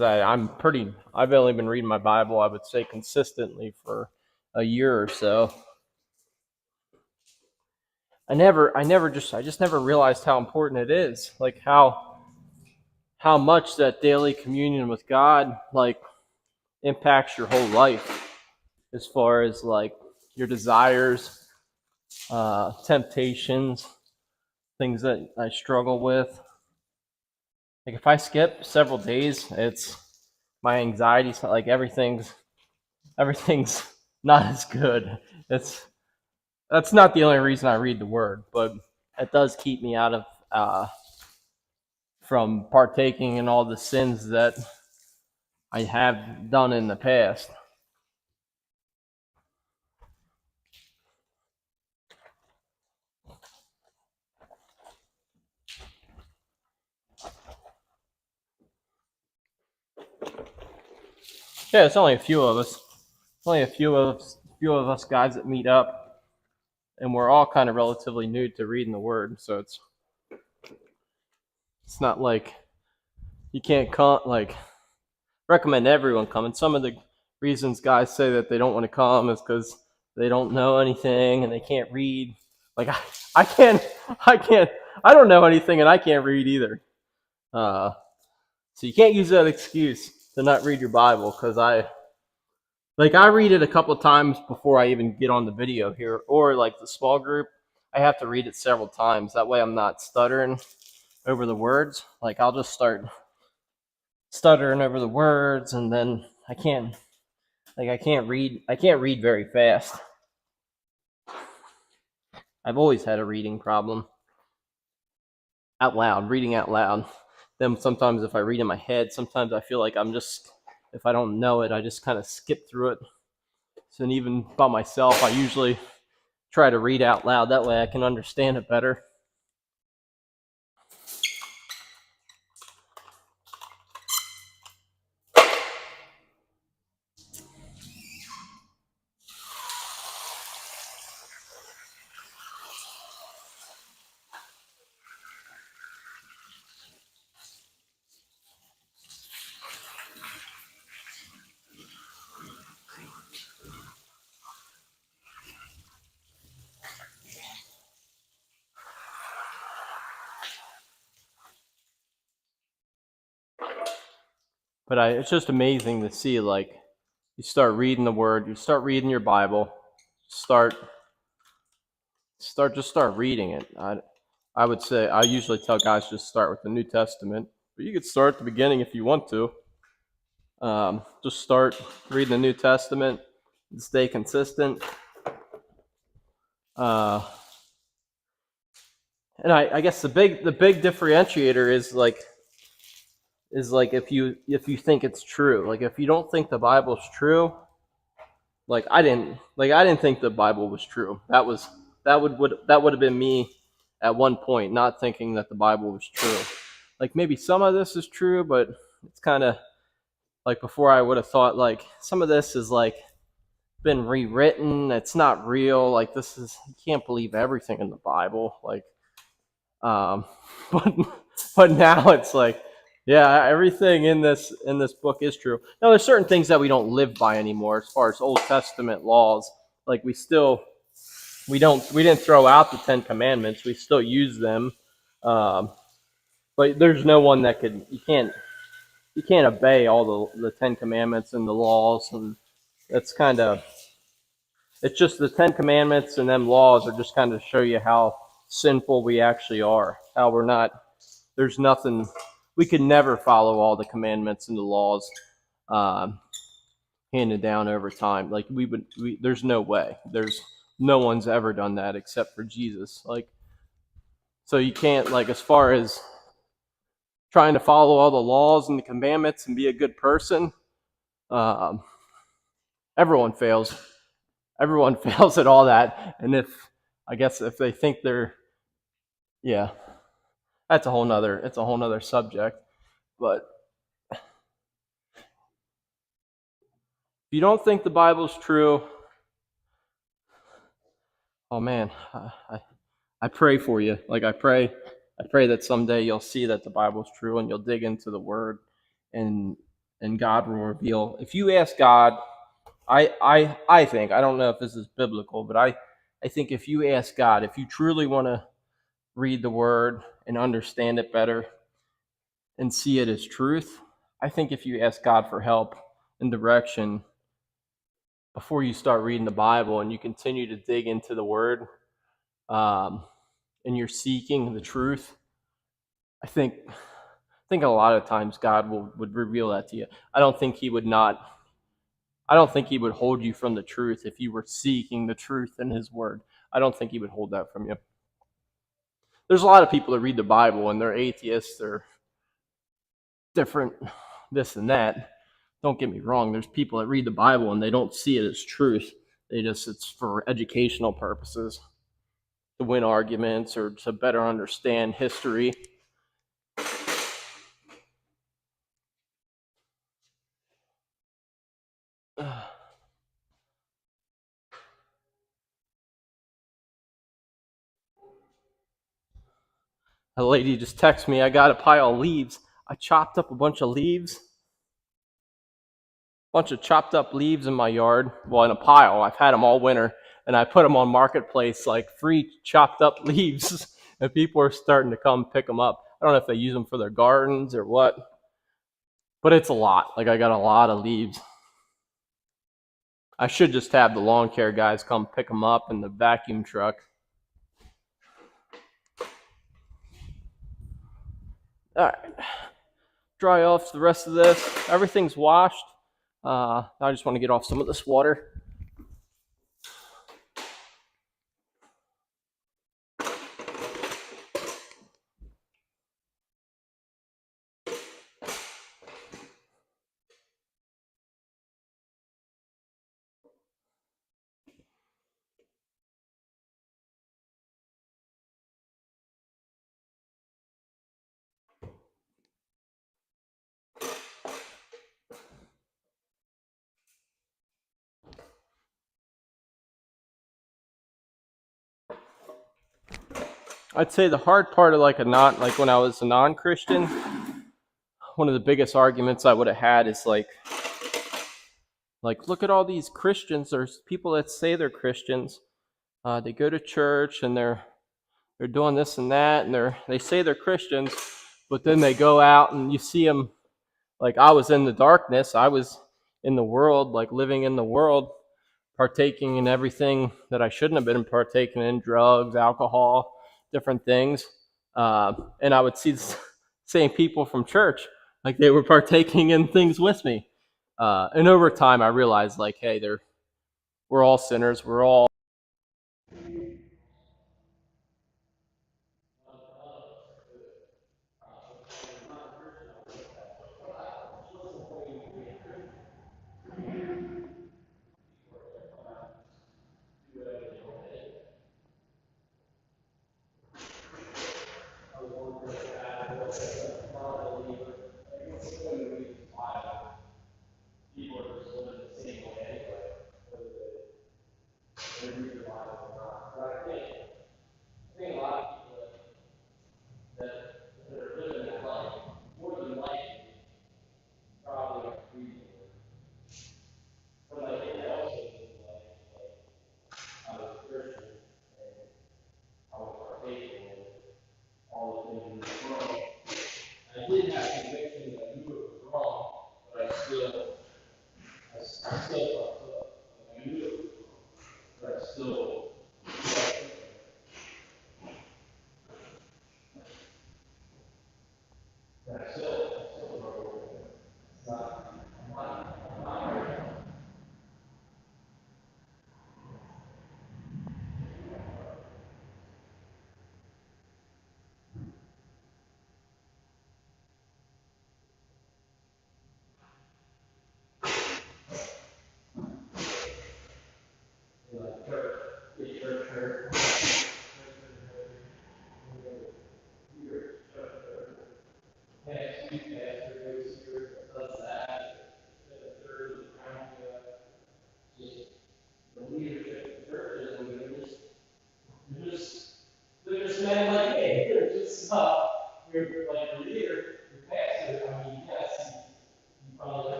[SPEAKER 1] I've only been reading my Bible, I would say, consistently for a year or so. I just never realized how important it is, like how much that daily communion with God like impacts your whole life, as far as like your desires, temptations, things that I struggle with. Like if I skip several days, it's my anxiety's like everything's not as good. That's not the only reason I read the word, but it does keep me out of from partaking in all the sins that I have done in the past. Yeah, it's only a few of us. Only a few of us guys that meet up, and we're all kind of relatively new to reading the word, so it's not like you can't recommend everyone coming. Some of the reasons guys say that they don't want to come is because they don't know anything and they can't read. Like I can't, I don't know anything and I can't read either. So you can't use that excuse to not read your Bible, because I read it a couple of times before I even get on the video here, or like the small group. I have to read it several times. That way I'm not stuttering over the words. Like I'll just start stuttering over the words, and then I can't read very fast. I've always had a reading problem. Reading out loud. Then sometimes if I read in my head, sometimes I feel like if I don't know it, I just kind of skip through it. So even by myself, I usually try to read out loud. That way I can understand it better. But it's just amazing to see, like, you start reading the Word, you start reading your Bible, start reading it. I would say, I usually tell guys just start with the New Testament, but you could start at the beginning if you want to. Just start reading the New Testament and stay consistent. And I guess the big differentiator is like if you think it's true. Like if you don't think the Bible's true, like I didn't think the Bible was true. That would have been me at one point, not thinking that the Bible was true. Like maybe some of this is true, but it's kind of like before I would have thought like some of this is like been rewritten. It's not real. Like you can't believe everything in the Bible. Like, but now it's like, yeah, everything in this book is true. Now there's certain things that we don't live by anymore, as far as Old Testament laws. Like we didn't throw out the 10 Commandments. We still use them, but there's no one that you can't obey all the 10 Commandments and the laws, and it's just the 10 Commandments and them laws are just kind of show you how sinful we actually are. How we're not. There's nothing. We could never follow all the commandments and the laws handed down over time. Like there's no way. There's no one's ever done that except for Jesus. Like, so you can't, like, as far as trying to follow all the laws and the commandments and be a good person, everyone fails. Everyone fails at all that. And if they think they're, yeah, that's a whole nother subject. But if you don't think the Bible's true, oh man, I pray for you. Like I pray that someday you'll see that the Bible's true and you'll dig into the Word, and God will reveal. If you ask God, I think, I don't know if this is biblical, but I think if you ask God, if you truly want to read the Word and understand it better and see it as truth, I think if you ask God for help and direction before you start reading the Bible and you continue to dig into the Word, and you're seeking the truth, I think a lot of times God would reveal that to you. I don't think He would hold you from the truth if you were seeking the truth in His Word. I don't think He would hold that from you. There's a lot of people that read the Bible and they're atheists or different this and that. Don't get me wrong. There's people that read the Bible and they don't see it as truth. It's for educational purposes, to win arguments or to better understand history. A lady just texted me, I got a pile of leaves. I chopped up a bunch of leaves bunch of chopped up leaves in my yard. Well, in a pile. I've had them all winter, and I put them on Marketplace, like free chopped up leaves, and people are starting to come pick them up. I don't know if they use them for their gardens or what, but it's a lot. Like, I got a lot of leaves. I should just have the lawn care guys come pick them up in the vacuum truck. All right, dry off the rest of this. Everything's washed. I just want to get off some of this water. I'd say the hard part of like when I was a non-Christian, one of the biggest arguments I would have had is look at all these Christians. There's people that say they're Christians. They go to church and they're doing this and that, and they say they're Christians, but then they go out and you see them. Like, I was in the darkness. I was in the world, like living in the world, partaking in everything that I shouldn't have been partaking in: drugs, alcohol, different things. And I would see the same people from church, like they were partaking in things with me. And over time, I realized, like, hey, we're all sinners. We're all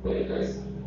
[SPEAKER 3] Vid6.